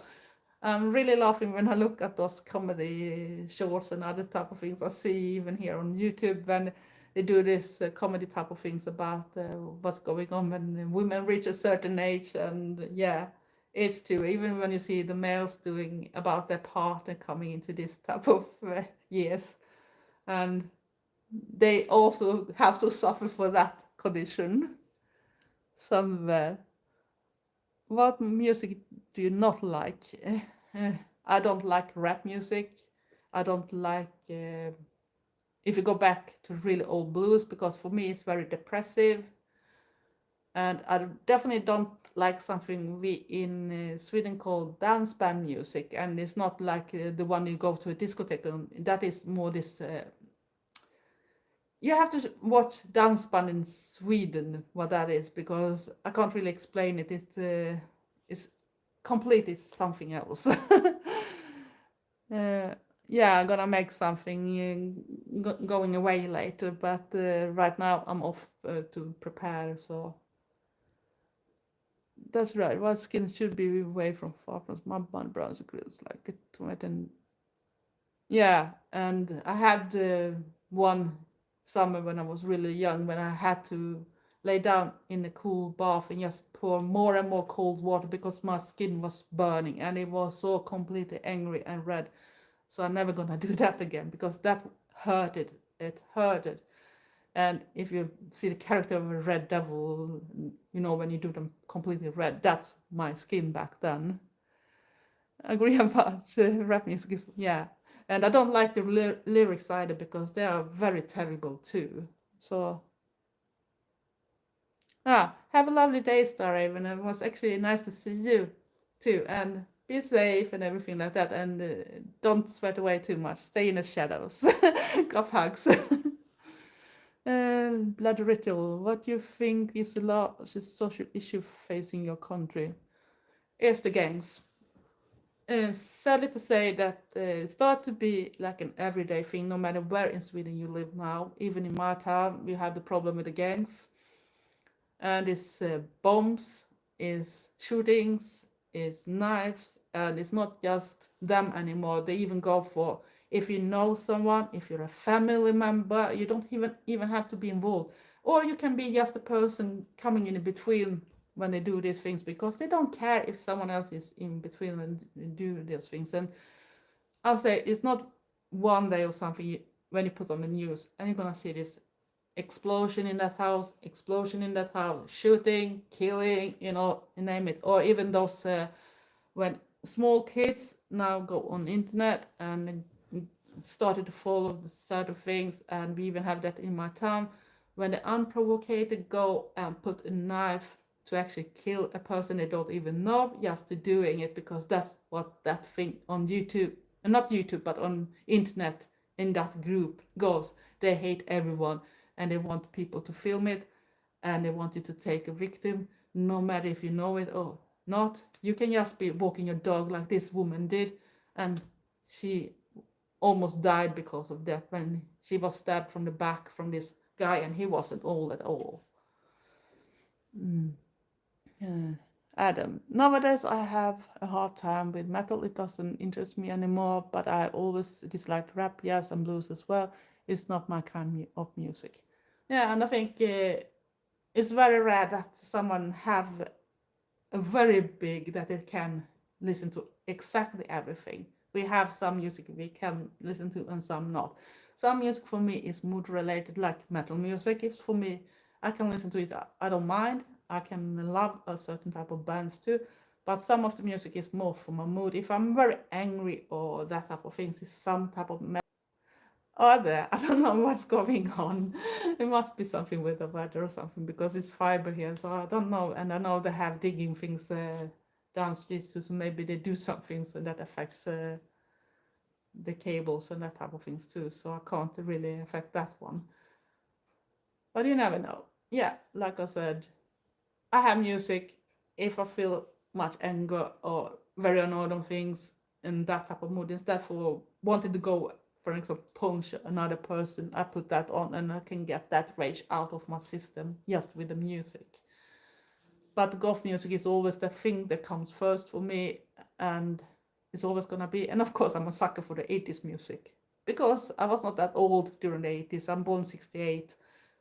I'm really laughing when I look at those comedy shorts and other type of things I see even here on YouTube when they do this comedy type of things about what's going on when women reach a certain age. And yeah, it's true. Even when you see the males doing about their partner coming into this type of years, and they also have to suffer for that condition somewhere. What music do you not like? I don't like rap music. I don't like if you go back to really old blues, because for me it's very depressive. And I definitely don't like something we in Sweden call dance band music, and it's not like the one you go to a discotheque on. That is more this. You have to watch dance band in Sweden, what that is, because I can't really explain it. It's completely something else. Yeah, I'm gonna make something going away later, but right now I'm off to prepare. So that's right. What skin should be away from far from my browns grills like a tomato. And yeah, and I had one summer when I was really young when I had to lay down in a cool bath and just pour more and more cold water because my skin was burning and it was so completely angry and red. So I'm never gonna do that again because that hurted. It hurted. And if you see the character of a red devil, you know, when you do them completely red, that's my skin back then. Agree about rap music, yeah. And I don't like the lyrics either because they are very terrible too. So, have a lovely day, Star Raven. It was actually nice to see you too. And be safe and everything like that. And don't sweat away too much. Stay in the shadows. Golf hugs. Blood ritual. What do you think is the largest social issue facing your country? It's the gangs. Sadly to say that start to be like an everyday thing, no matter where in Sweden you live now. Even in my town, we have the problem with the gangs, and it's bombs, it's shootings, it's knives, and it's not just them anymore. They even go for if you know someone, if you're a family member, you don't even have to be involved, or you can be just a person coming in between when they do these things because they don't care if someone else is in between and do these things. And I'll say it's not one day or something when you put on the news and you're gonna see this explosion in that house, shooting, killing, you know, you name it. Or even those when small kids now go on internet and started to follow the certain things, and we even have that in my town when the unprovoked go and put a knife to actually kill a person they don't even know, just to doing it because that's what that thing on YouTube, not YouTube, but on internet in that group goes. They hate everyone and they want people to film it and they want you to take a victim, no matter if you know it or not. You can just be walking your dog like this woman did, and she almost died because of that when she was stabbed from the back from this guy and he wasn't old at all. Adam, nowadays I have a hard time with metal. It doesn't interest me anymore, but I always disliked rap, yes, and blues as well. It's not my kind of music. Yeah, and I think it's very rare that someone have a very big that it can listen to exactly everything. We have some music we can listen to and some not. Some music for me is mood related, like metal music. It's for me, I can listen to it. I don't mind. I can love a certain type of bands too, but some of the music is more for my mood. If I'm very angry or that type of things, is some type of metal. Other, I don't know what's going on. It must be something with the weather or something because it's fiber here, so I don't know. And I know they have digging things down streets too, so maybe they do some things and that affects the cables and that type of things too. So I can't really affect that one. But you never know. Yeah, like I said, I have music if I feel much anger or very annoyed on things. in that type of mood. Instead for wanting to go, for example, punch another person, I put that on and I can get that rage out of my system just with the music. But goth music is always the thing that comes first for me, and it's always gonna be. And of course, I'm a sucker for the 80s music because I was not that old during the 80s. I'm born 68,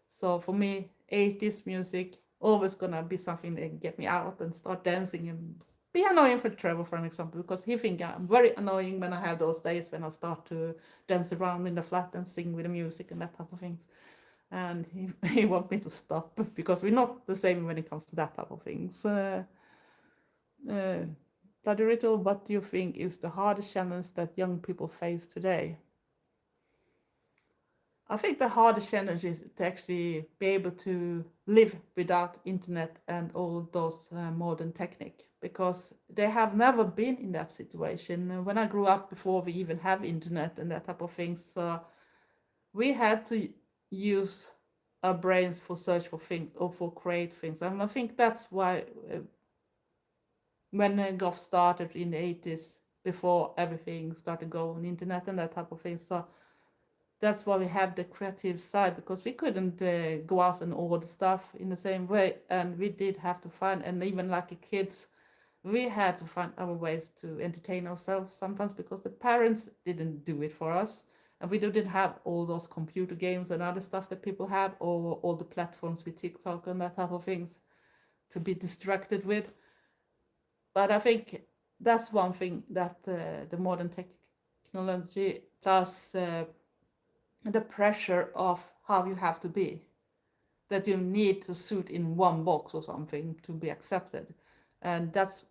so for me, 80s music always gonna be something that get me out and start dancing and be annoying for Trevor, for an example, because he think I'm very annoying when I have those days when I start to dance around in the flat and sing with the music and that type of things. And he want me to stop because we're not the same when it comes to that type of things. Bloody Riddle, what do you think is the hardest challenge that young people face today? I think the hardest challenge is to actually be able to live without internet and all those modern technique, because they have never been in that situation. When I grew up, before we even have internet and that type of things, we had to use our brains for search for things or for create things. And I think that's why when goth started in the 80s, before everything started going on internet and that type of thing, so that's why we have the creative side, because we couldn't go out and order stuff in the same way, and we did have to find, and even like kids, we had to find other ways to entertain ourselves sometimes because the parents didn't do it for us, and we didn't have all those computer games and other stuff that people have, or all the platforms with TikTok and that type of things to be distracted with. But I think that's one thing that the modern technology plus the pressure of how you have to be, that you need to suit in one box or something to be accepted. And that's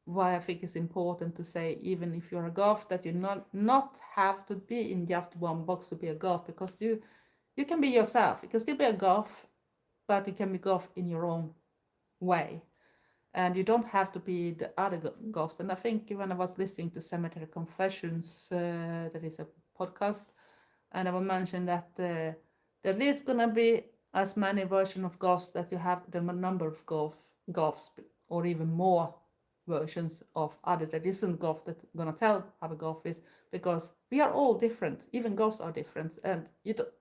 why I think it's important to say, even if you're a goth, that you not have to be in just one box to be a goth, because you can be yourself. You can still be a goth, but you can be goth in your own way. And you don't have to be the other goths. And I think when I was listening to Cemetery Confessions, that is a podcast, and I will mention that there is gonna be as many versions of goths that you have the number of goths, or even more versions of other that isn't goth that gonna tell how a goth is, because we are all different. Even goths are different, and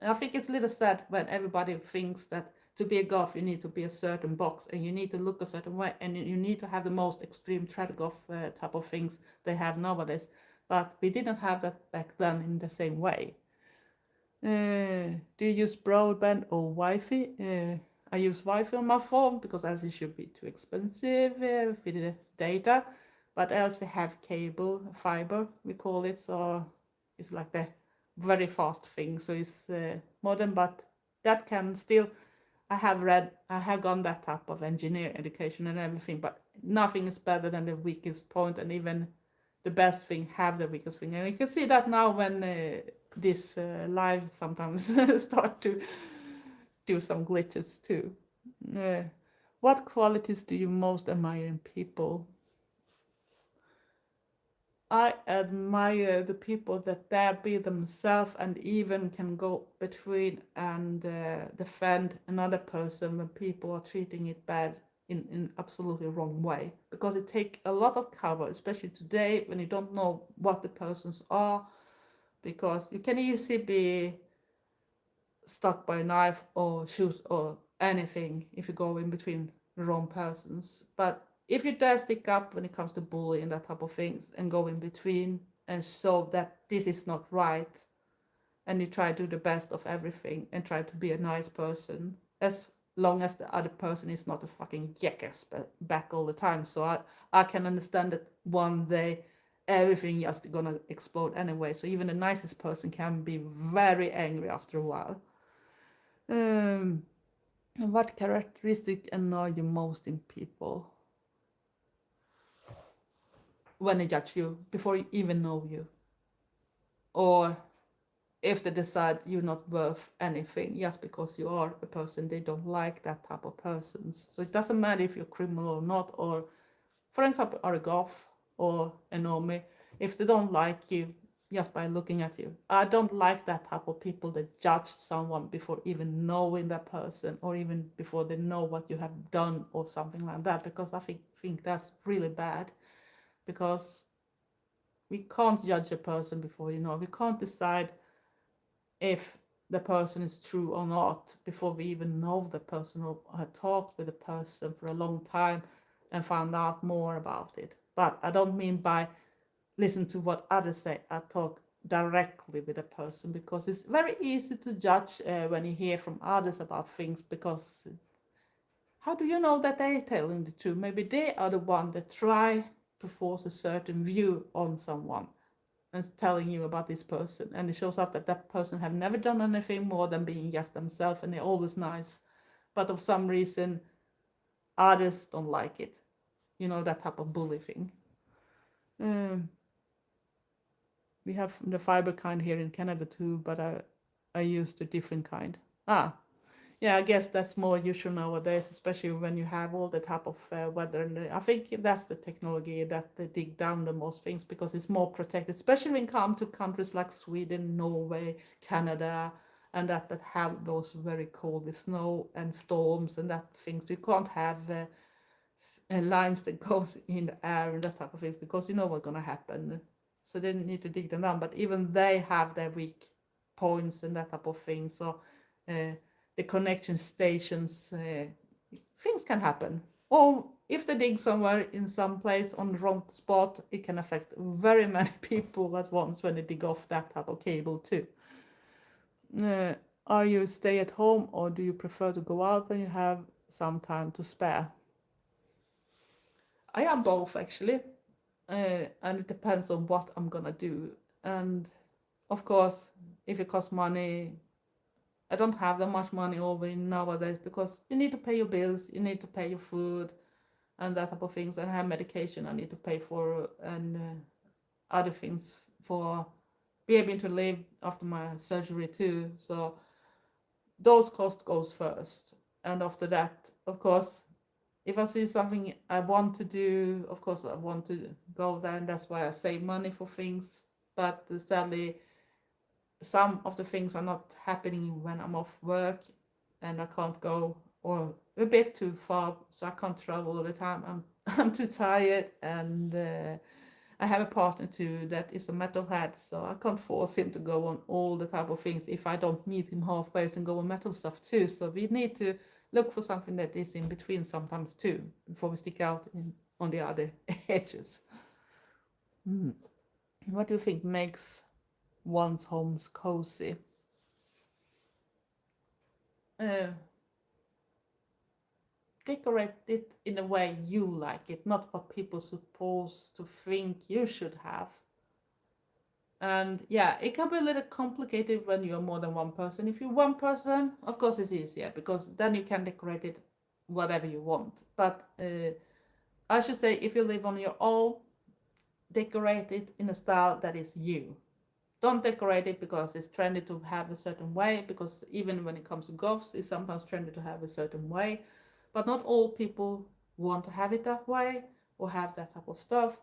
I think it's a little sad when everybody thinks that to be a goth you need to be a certain box and you need to look a certain way and you need to have the most extreme trad goth type of things they have nowadays. But we didn't have that back then in the same way. Do you use broadband or Wi-Fi? I use Wi-Fi on my phone because else it should be too expensive with the data. But else we have cable, fiber, we call it. So it's like the very fast thing. So it's modern, but that can still. I have gone that type of engineer education and everything, but nothing is better than the weakest point, and even the best thing have the weakest thing. And you can see that now when this live sometimes start to do some glitches too. What qualities do you most admire in people? I admire the people that dare be themselves and even can go between and defend another person when people are treating it bad in absolutely wrong way, because it takes a lot of cover, especially today when you don't know what the persons are, because you can easily be stuck by a knife or shoot or anything if you go in between the wrong persons. But if you dare stick up when it comes to bullying and that type of things and go in between and show that this is not right, and you try to do the best of everything and try to be a nice person, as long as the other person is not a fucking jackass back all the time. So I can understand that one day everything just gonna explode anyway. So even the nicest person can be very angry after a while. What characteristic annoy you most in people? When they judge you before you even know you, or if they decide you're not worth anything just because you are a person, they don't like that type of persons. So it doesn't matter if you're criminal or not, or for example are a goth or a normie, if they don't like you just by looking at you. I don't like that type of people that judge someone before even knowing that person, or even before they know what you have done or something like that, because I think that's really bad. Because We can't judge a person before we can't decide if the person is true or not before we even know the person or have talked with the person for a long time and found out more about it. But I don't mean by listen to what others say. I talk directly with a person because it's very easy to judge when you hear from others about things, because how do you know that they're telling the truth? Maybe they are the one that try to force a certain view on someone and telling you about this person, and it shows up that that person have never done anything more than being just themselves, and they're always nice, but of some reason others don't like it. That type of bully thing. um, we have the fiber kind here in Canada too, but I used a different kind. Yeah, I guess that's more usual nowadays, especially when you have all the type of weather. And I think that's the technology that they dig down the most things, because it's more protected, especially when it comes to countries like Sweden, Norway, Canada, and that have those very cold with snow and storms and that things. You can't have lines that goes in the air and that type of things, because you know what's gonna happen. So they need to dig them down. But even they have their weak points and that type of thing. So the connection stations, things can happen. Or if they dig somewhere in some place on the wrong spot, it can affect very many people at once when they dig off that type of cable too. Uh, are you stay at home, or do you prefer to go out when you have some time to spare? I am both actually, and it depends on what I'm gonna do. And of course, if it costs money, I don't have that much money over in nowadays, because you need to pay your bills, you need to pay your food, and that type of things. And I have medication I need to pay for, and other things for be able to live after my surgery too. So those costs goes first, and after that, of course, if I see something I want to do, of course I want to go there, and that's why I save money for things. But sadly, some of the things are not happening when I'm off work, and I can't go, or a bit too far, so I can't travel all the time. I'm too tired, and I have a partner too that is a metalhead, so I can't force him to go on all the type of things if I don't meet him halfway and go on metal stuff too. So we need to look for something that is in between sometimes too, before we stick out on the other edges. What do you think makes one's homes cozy? Uh, Decorate it in the way you like it, not what people supposed to think you should have. And yeah, it can be a little complicated when you're more than one person. If you're one person, of course it's easier, because then you can decorate it whatever you want. But I should say, if you live on your own, decorate it in a style that is you. Don't decorate it because it's trendy to have a certain way, because even when it comes to ghosts, it's sometimes trendy to have a certain way. But not all people want to have it that way or have that type of stuff.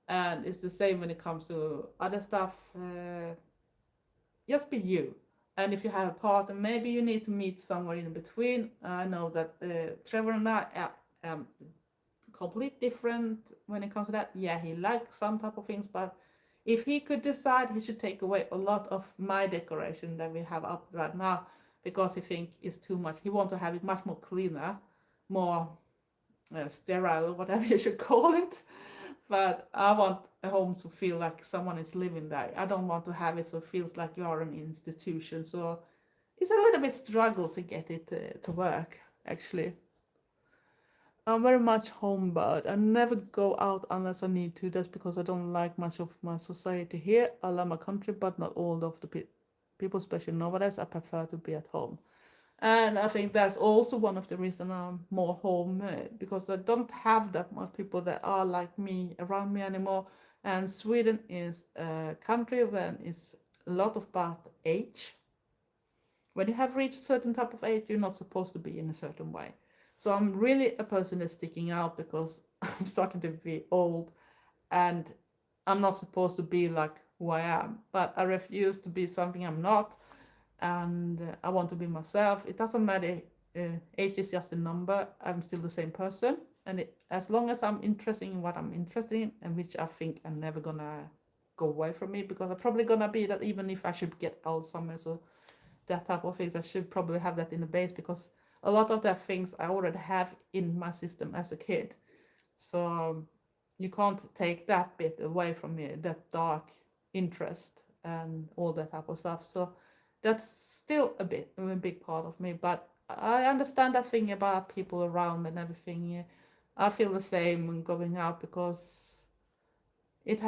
And it's the same when it comes to other stuff. Just be you. And if you have a partner, maybe you need to meet somewhere in between. I know that Trevor and I are completely different when it comes to that. Yeah, he likes some type of things, but if he could decide, he should take away a lot of my decoration that we have up right now, because he thinks it's too much. He wants to have it much more cleaner, more sterile, whatever you should call it. But I want a home to feel like someone is living there. I don't want to have it so it feels like you are an institution. So it's a little bit struggle to get it to work, actually. I'm very much homebird. I never go out unless I need to. That's because I don't like much of my society here. I love my country, but not all of the people, especially nowadays. I prefer to be at home. And I think that's also one of the reasons I'm more home, because I don't have that much people that are like me around me anymore. And Sweden is a country where it's a lot of about age. When you have reached a certain type of age, you're not supposed to be in a certain way. So I'm really a person that's sticking out, because I'm starting to be old, and I'm not supposed to be like who I am. But I refuse to be something I'm not, and I want to be myself. It doesn't matter. Age is just a number. I'm still the same person, and as long as I'm interested in what I'm interested in, and which I think I'm never gonna go away from me, because I'm probably gonna be that even if I should get Alzheimer's or that type of things, I should probably have that in the base, because a lot of that things I already have in my system as a kid. So you can't take that bit away from me, that dark interest and all that type of stuff. So that's still a big part of me. But I understand that thing about people around and everything. I feel the same when going out, because it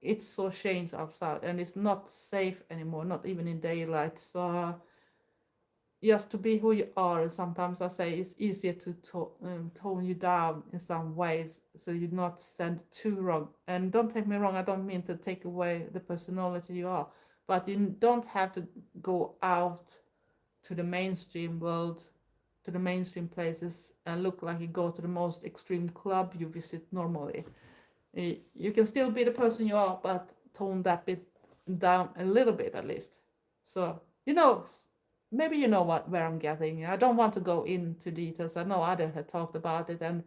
it's so changed outside and it's not safe anymore, not even in daylight. So just to be who you are, and sometimes I say it's easier to tone you down in some ways, so you're not sent too wrong. And don't take me wrong, I don't mean to take away the personality you are, but you don't have to go out to the mainstream world, to the mainstream places, and look like you go to the most extreme club you visit normally. You can still be the person you are, but tone that bit down a little bit at least. So maybe you know where I'm getting. I don't want to go into details. I know others have talked about it, and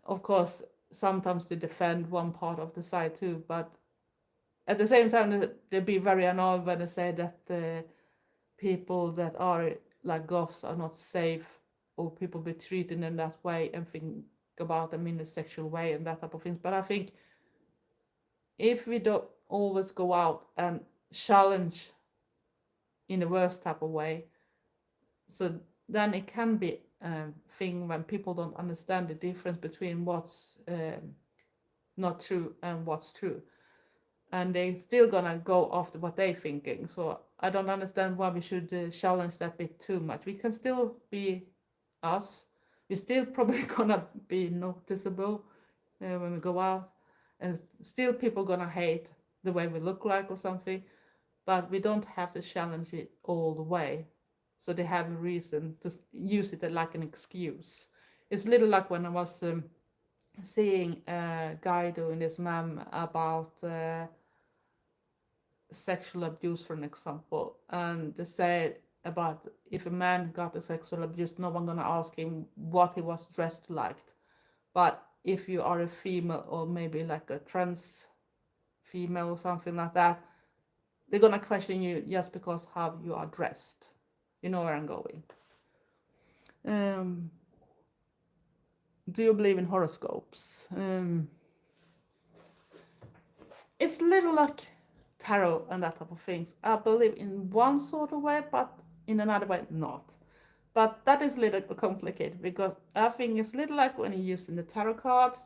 of course sometimes they defend one part of the side too, but at the same time they'd be very annoyed when they say that people that are like goths are not safe, or people be treated in that way and think about them in a sexual way and that type of things. But I think if we don't always go out and challenge in the worst type of way, so then it can be a thing when people don't understand the difference between what's not true and what's true, and they still gonna go after what they thinking. So I don't understand why we should challenge that bit too much. We can still be us. We still probably gonna be noticeable when we go out, and still people gonna hate the way we look like or something, but we don't have to challenge it all the way, so they have a reason to use it like an excuse. It's a little like when I was seeing a guy doing this meme about sexual abuse, for an example, and they said about if a man got a sexual abuse, no one gonna ask him what he was dressed like. But if you are a female, or maybe like a trans female or something like that, they're gonna question you just because how you are dressed. You know where I'm going. Do you believe in horoscopes? It's a little like tarot and that type of things. I believe in one sort of way, but in another way not. But that is a little complicated, because I think it's a little like when you use in the tarot cards,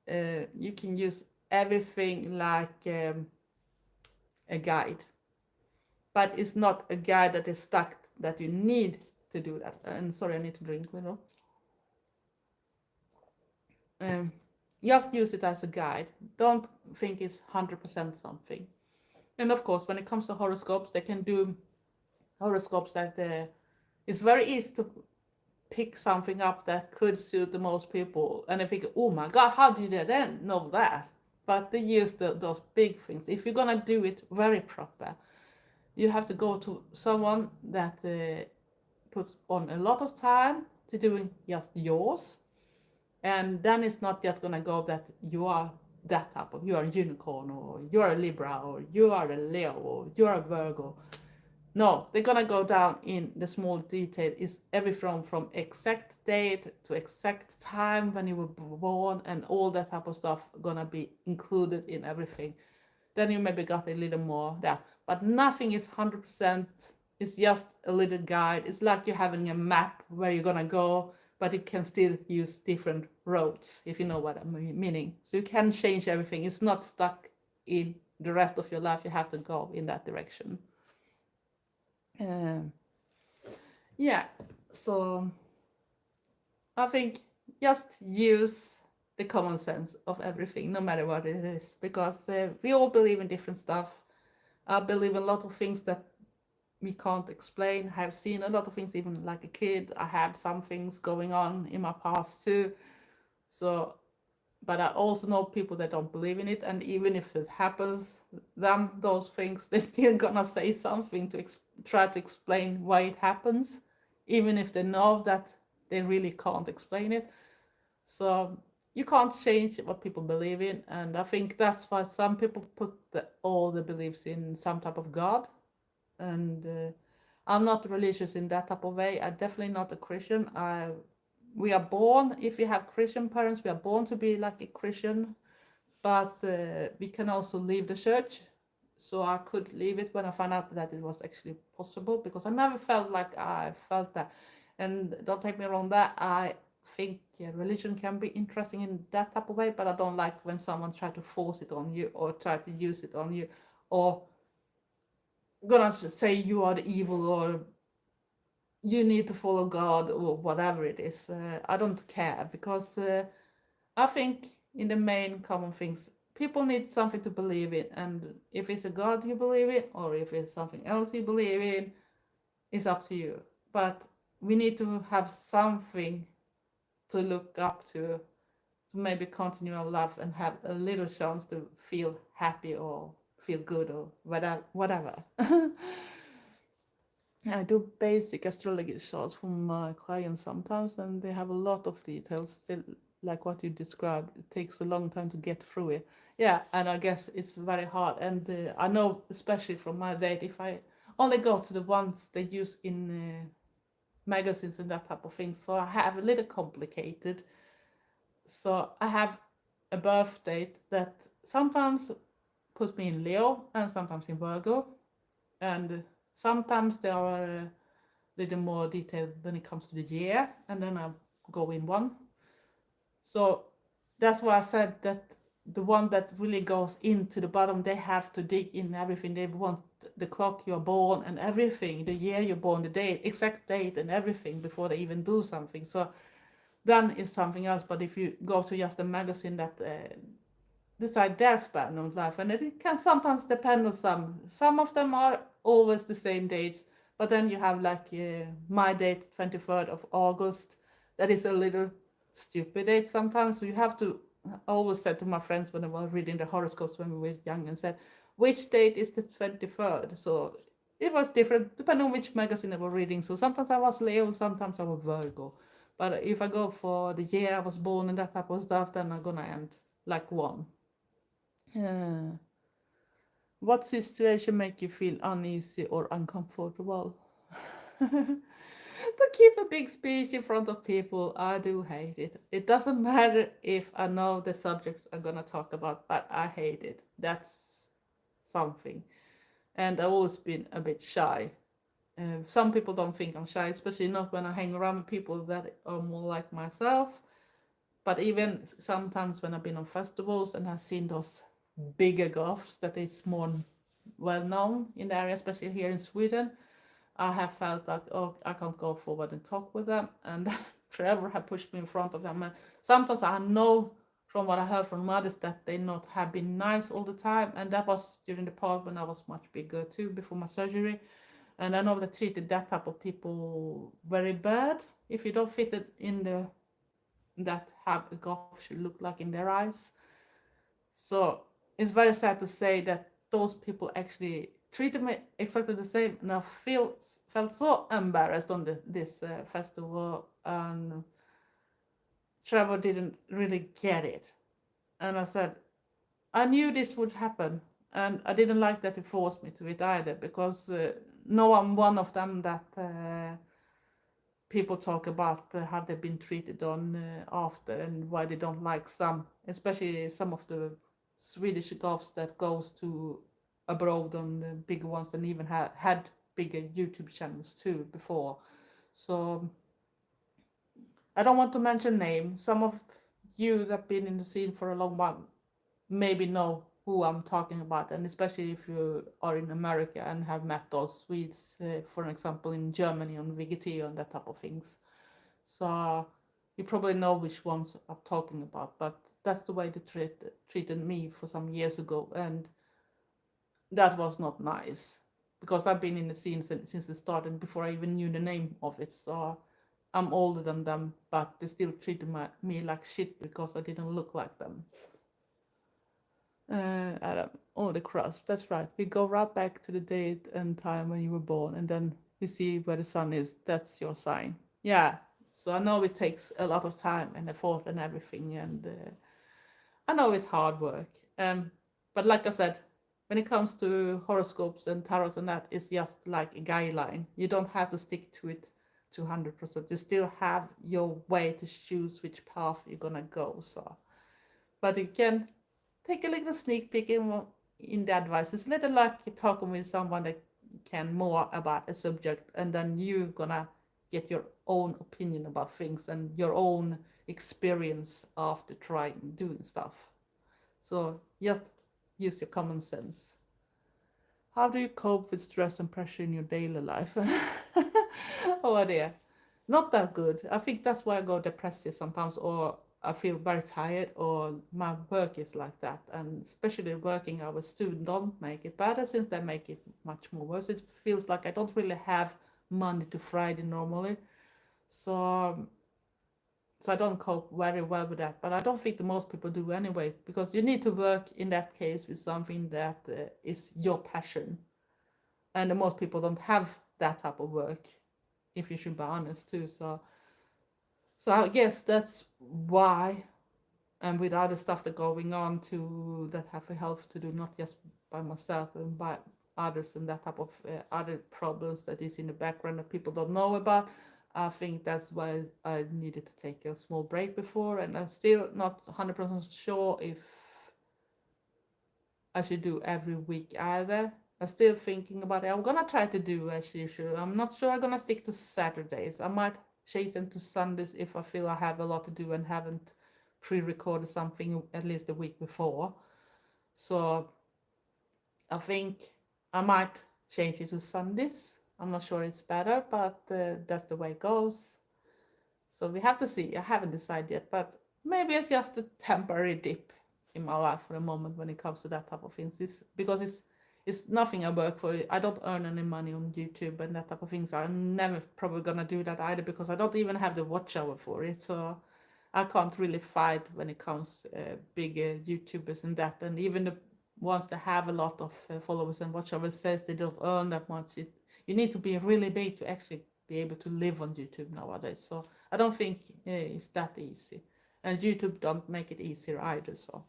you can use everything like a guide, but it's not a guide that is stuck that you need to do that. And sorry, I need to drink, just use it as a guide. Don't think it's 100% something. And of course, when it comes to horoscopes, they can do horoscopes that it's very easy to pick something up that could suit the most people, and they think, oh my god, how did they then know that? But they use those big things. If you're gonna do it very proper, you have to go to someone that puts on a lot of time to doing just yours, and then it's not just gonna go that you are that type of, you are a unicorn, or you are a Libra, or you are a Leo, or you are a Virgo. No, they're gonna go down in the small detail. Is everything from exact date to exact time when you were born, and all that type of stuff gonna be included in everything. Then you maybe got a little more there, but nothing is 100%. It's just a little guide. It's like you're having a map where you're gonna go, but you can still use different roads, if you know what I'm meaning. So you can change everything. It's not stuck in the rest of your life. You have to go in that direction. Yeah, so I think just use the common sense of everything, no matter what it is, because we all believe in different stuff. I believe in a lot of things that we can't explain. I've seen a lot of things, even like a kid. I had some things going on in my past too. So, but I also know people that don't believe in it, and even if it happens, those things, they're still gonna say something to try to explain why it happens, even if they know that they really can't explain it. So you can't change what people believe in, and I think that's why some people put all the beliefs in some type of God. And I'm not religious in that type of way. I'm definitely not a Christian. We are born, if we have Christian parents, we are born to be like a Christian, but we can also leave the church. So I could leave it when I found out that it was actually possible, because I never felt like I felt that. And don't take me wrong, that I think religion can be interesting in that type of way, but I don't like when someone try to force it on you or try to use it on you, or gonna say you are the evil, or you need to follow God, or whatever it is. I don't care, because I think in the main common things, people need something to believe in, and if it's a God you believe in, or if it's something else you believe in, it's up to you. But we need to have something to look up to maybe continue our life and have a little chance to feel happy or feel good or whatever. I do basic astrology charts for my clients sometimes, and they have a lot of details. Still, like what you described, it takes a long time to get through it. Yeah, and I guess it's very hard. And I know, especially from my date, if I only go to the ones they use in magazines and that type of thing, so I have a little complicated. So I have a birth date that sometimes puts me in Leo and sometimes in Virgo, and sometimes they are a little more detailed when it comes to the year, and then I go in one. So that's why I said that the one that really goes into the bottom, they have to dig in everything. They want the clock you're born and everything, the year you're born, the date, exact date and everything before they even do something. So then is something else. But if you go to just a magazine that decide their span of life, and it can sometimes depend on some of them are always the same dates, but then you have like my date, 23rd of August, that is a little stupid date sometimes. So you have to, I always said to my friends when I was reading the horoscopes when we were young, and said, which date is the 23rd? So it was different depending on which magazine I was reading. So sometimes I was Leo, sometimes I was Virgo. But if I go for the year I was born and that type of stuff, then I'm gonna end like one. What situation make you feel uneasy or uncomfortable? To keep a big speech in front of people, I do hate it. It doesn't matter if I know the subject I'm gonna talk about, but I hate it. That's something. And I've always been a bit shy. Some people don't think I'm shy, especially not when I hang around with people that are more like myself. But even sometimes when I've been on festivals and I've seen those bigger goths that is more well known in the area, especially here in Sweden, I have felt that, oh, I can't go forward and talk with them, and Trevor have pushed me in front of them. And sometimes I know from what I heard from others that they not have been nice all the time, and that was during the part when I was much bigger too, before my surgery. And I know they treated that type of people very bad if you don't fit it in the that have a goth should look like in their eyes. So it's very sad to say that those people actually treated me exactly the same, and I felt so embarrassed on this festival, and Trevor didn't really get it. And I said, I knew this would happen, and I didn't like that he forced me to it either, because no, I'm one of them that people talk about how they've been treated on after, and why they don't like some, especially some of the Swedish goths that goes to abroad on the bigger ones, and even had bigger YouTube channels too before. So I don't want to mention names. Some of you that have been in the scene for a long while maybe know who I'm talking about, and especially if you are in America and have met those Swedes, for example, in Germany on VGT and that type of things. So you probably know which ones I'm talking about, but that's the way they treated me for some years ago, and that was not nice, because I've been in the scene since it started, before I even knew the name of it. So I'm older than them, but they still treated me like shit because I didn't look like them. Adam, oh, the crust. That's right. We go right back to the date and time when you were born, and then we see where the sun is. That's your sign. Yeah. So I know it takes a lot of time and effort and everything, and I know it's hard work. But like I said, when it comes to horoscopes and tarot and that, it's just like a guideline. You don't have to stick to it 200%. You still have your way to choose which path you're gonna go. So, but you can take a little sneak peek in the advice. It's a little like talking with someone that can more about a subject, and then you're gonna get your own opinion about things and your own experience after trying doing stuff. So just use your common sense. How do you cope with stress and pressure in your daily life? Oh dear, not that good. I think that's why I go depressive sometimes, or I feel very tired, or my work is like that. And especially working hours too don't make it better, since they make it much more worse. It feels like I don't really have Monday to Friday normally. So so I don't cope very well with that. But I don't think the most people do anyway, because you need to work in that case with something that is your passion, and the most people don't have that type of work, if you should be honest too. So I guess that's why, and with other stuff that going on to that have a health to do, not just by myself and by others, and that type of other problems that is in the background that people don't know about. I think that's why I needed to take a small break before, and I'm still not 100% sure if I should do every week either. I'm still thinking about it. I'm gonna try to do as usual. I'm not sure I'm gonna stick to Saturdays. I might change them to Sundays if I feel I have a lot to do and haven't pre-recorded something at least a week before. So I think I might change it to Sundays. I'm not sure it's better, but that's the way it goes. So we have to see. I haven't decided yet, but maybe it's just a temporary dip in my life for a moment when it comes to that type of things. Because it's nothing I work for. I don't earn any money on YouTube and that type of things. I'm never probably gonna do that either, because I don't even have the watch hour for it. So I can't really fight when it comes bigger YouTubers and that. And even the ones that have a lot of followers and watch hours says they don't earn that much. You need to be really big to actually be able to live on YouTube nowadays. So I don't think it's that easy, and YouTube don't make it easier either. So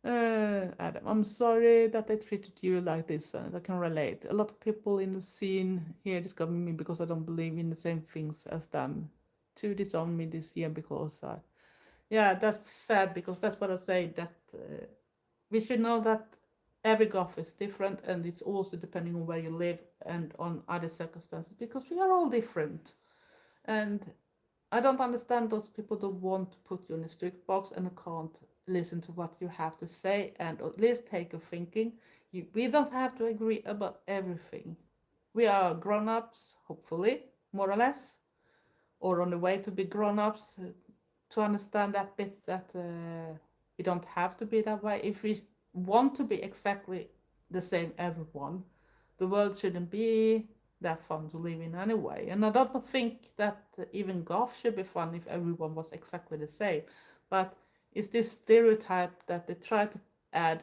Adam, I'm sorry that I treated you like this, and I can relate. A lot of people in the scene here discover me because I don't believe in the same things as them. To disown me this year because yeah, that's sad, because that's what I say, that we should know that every goth is different, and it's also depending on where you live and on other circumstances, because we are all different. And I don't understand those people that want to put you in a strict box and can't listen to what you have to say and at least take a thinking. We don't have to agree about everything. We are grown-ups, hopefully, more or less, or on the way to be grown-ups, to understand that bit, that we don't have to be that way. If we want to be exactly the same everyone, the world shouldn't be that fun to live in anyway. And I don't think that even golf should be fun if everyone was exactly the same. But it's this stereotype that they try to add,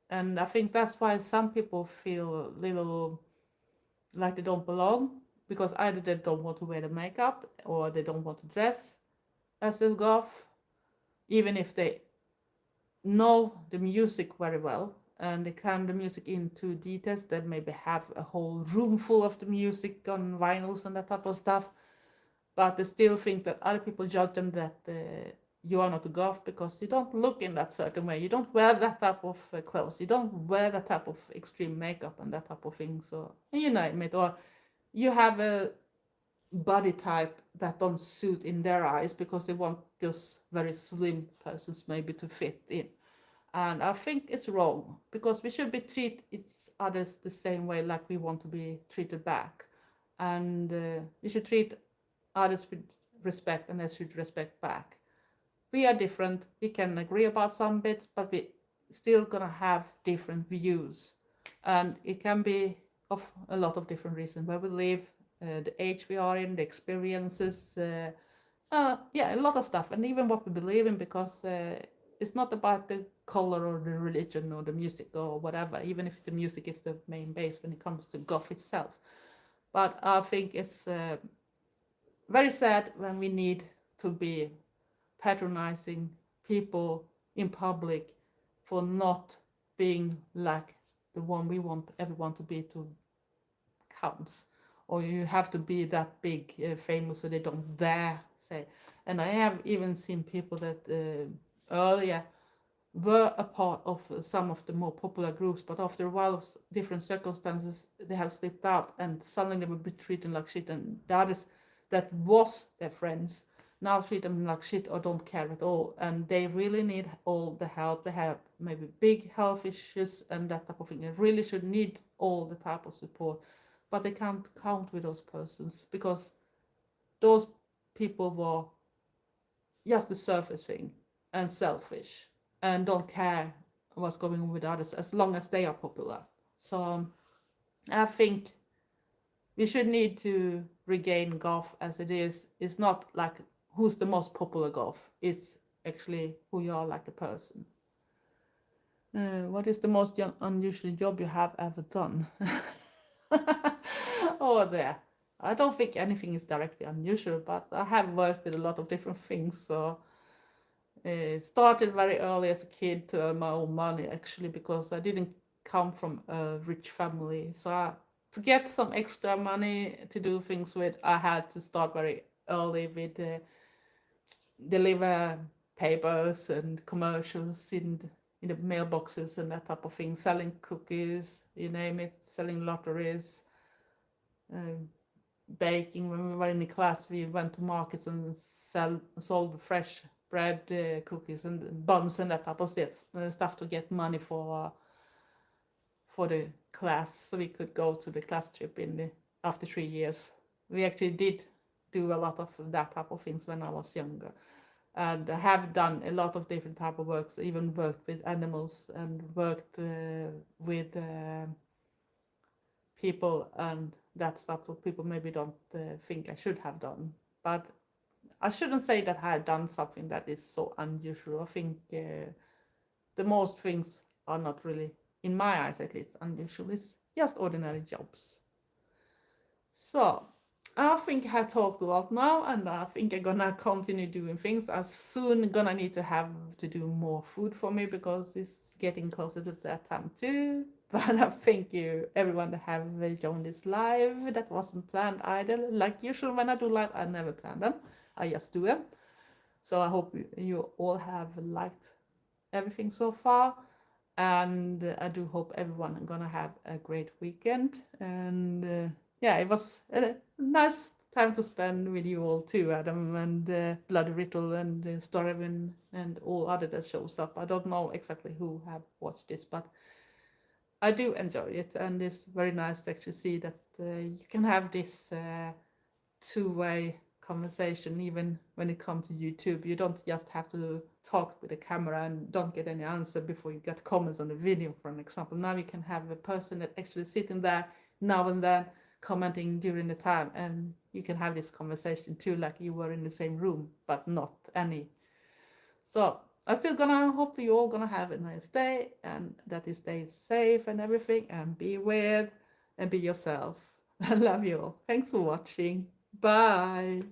and I think that's why some people feel a little like they don't belong, because either they don't want to wear the makeup or they don't want to dress as a goth, even if they know the music very well and they can the music into details. They maybe have a whole room full of the music on vinyls and that type of stuff, but they still think that other people judge them that you are not a goth because you don't look in that certain way, you don't wear that type of clothes, you don't wear that type of extreme makeup and that type of thing. So you name it, or you have a body type that don't suit in their eyes because they want those very slim persons maybe to fit in. And I think it's wrong, because we should be treat each others the same way like we want to be treated back. And we should treat others with respect, and they should respect back. We are different. We can agree about some bits, but we still gonna have different views. And it can be of a lot of different reasons, where we live, the age we are in, the experiences, yeah, a lot of stuff, and even what we believe in, because it's not about the color or the religion or the music or whatever, even if the music is the main base when it comes to goth itself. But I think it's very sad when we need to be patronizing people in public for not being like the one we want everyone to be to counts, or you have to be that big famous so they don't dare say. And I have even seen people that earlier were a part of some of the more popular groups, but after a while of different circumstances they have slipped out and suddenly they will be treated like shit, and the others that was their friends now treat them like shit or don't care at all, and they really need all the help. They have maybe big health issues and that type of thing. They really should need all the type of support, but they can't count with those persons because those people were just the surface thing and selfish and don't care what's going on with others as long as they are popular. So I think we should need to regain Goth as it is. It's not like who's the most popular Goth, it's actually who you are like a person. What is the most unusual job you have ever done? Oh, there. I don't think anything is directly unusual, but I have worked with a lot of different things. So started very early as a kid to earn my own money, actually, because I didn't come from a rich family. So to get some extra money to do things with, I had to start very early with deliver papers and commercials in the mailboxes and that type of thing, selling cookies, you name it, selling lotteries, baking. When we were in the class, we went to markets and sold fresh bread, cookies and buns and that type of stuff to get money for the class, so we could go to the class trip after 3 years. We actually did do a lot of that type of things when I was younger, and I have done a lot of different type of works, even worked with animals and worked with people and that stuff that people maybe don't think I should have done. But I shouldn't say that I have done something that is so unusual. I think the most things are not really, in my eyes at least, unusual. It's just ordinary jobs. So I think I have talked a lot now, and I think I'm gonna continue doing things. I'm soon gonna need to have to do more food for me because it's getting closer to that time too. But I thank you everyone that have joined this live. That wasn't planned either. Like usual when I do live, I never plan them. I just do them. So I hope you all have liked everything so far. And I do hope everyone is gonna have a great weekend. And yeah, it was a nice time to spend with you all too, Adam, and Bloody Ritual and Storevin and all other that shows up. I don't know exactly who have watched this, but I do enjoy it, and it's very nice to actually see that you can have this two-way conversation even when it comes to YouTube. You don't just have to talk with the camera and don't get any answer before you get comments on the video, for an example. Now you can have a person that actually sitting there now and then commenting during the time, and you can have this conversation too, like you were in the same room, but not any. So I'm still gonna hope you all gonna have a nice day, and that you stay safe and everything, and be weird and be yourself. I love you all. Thanks for watching. Bye.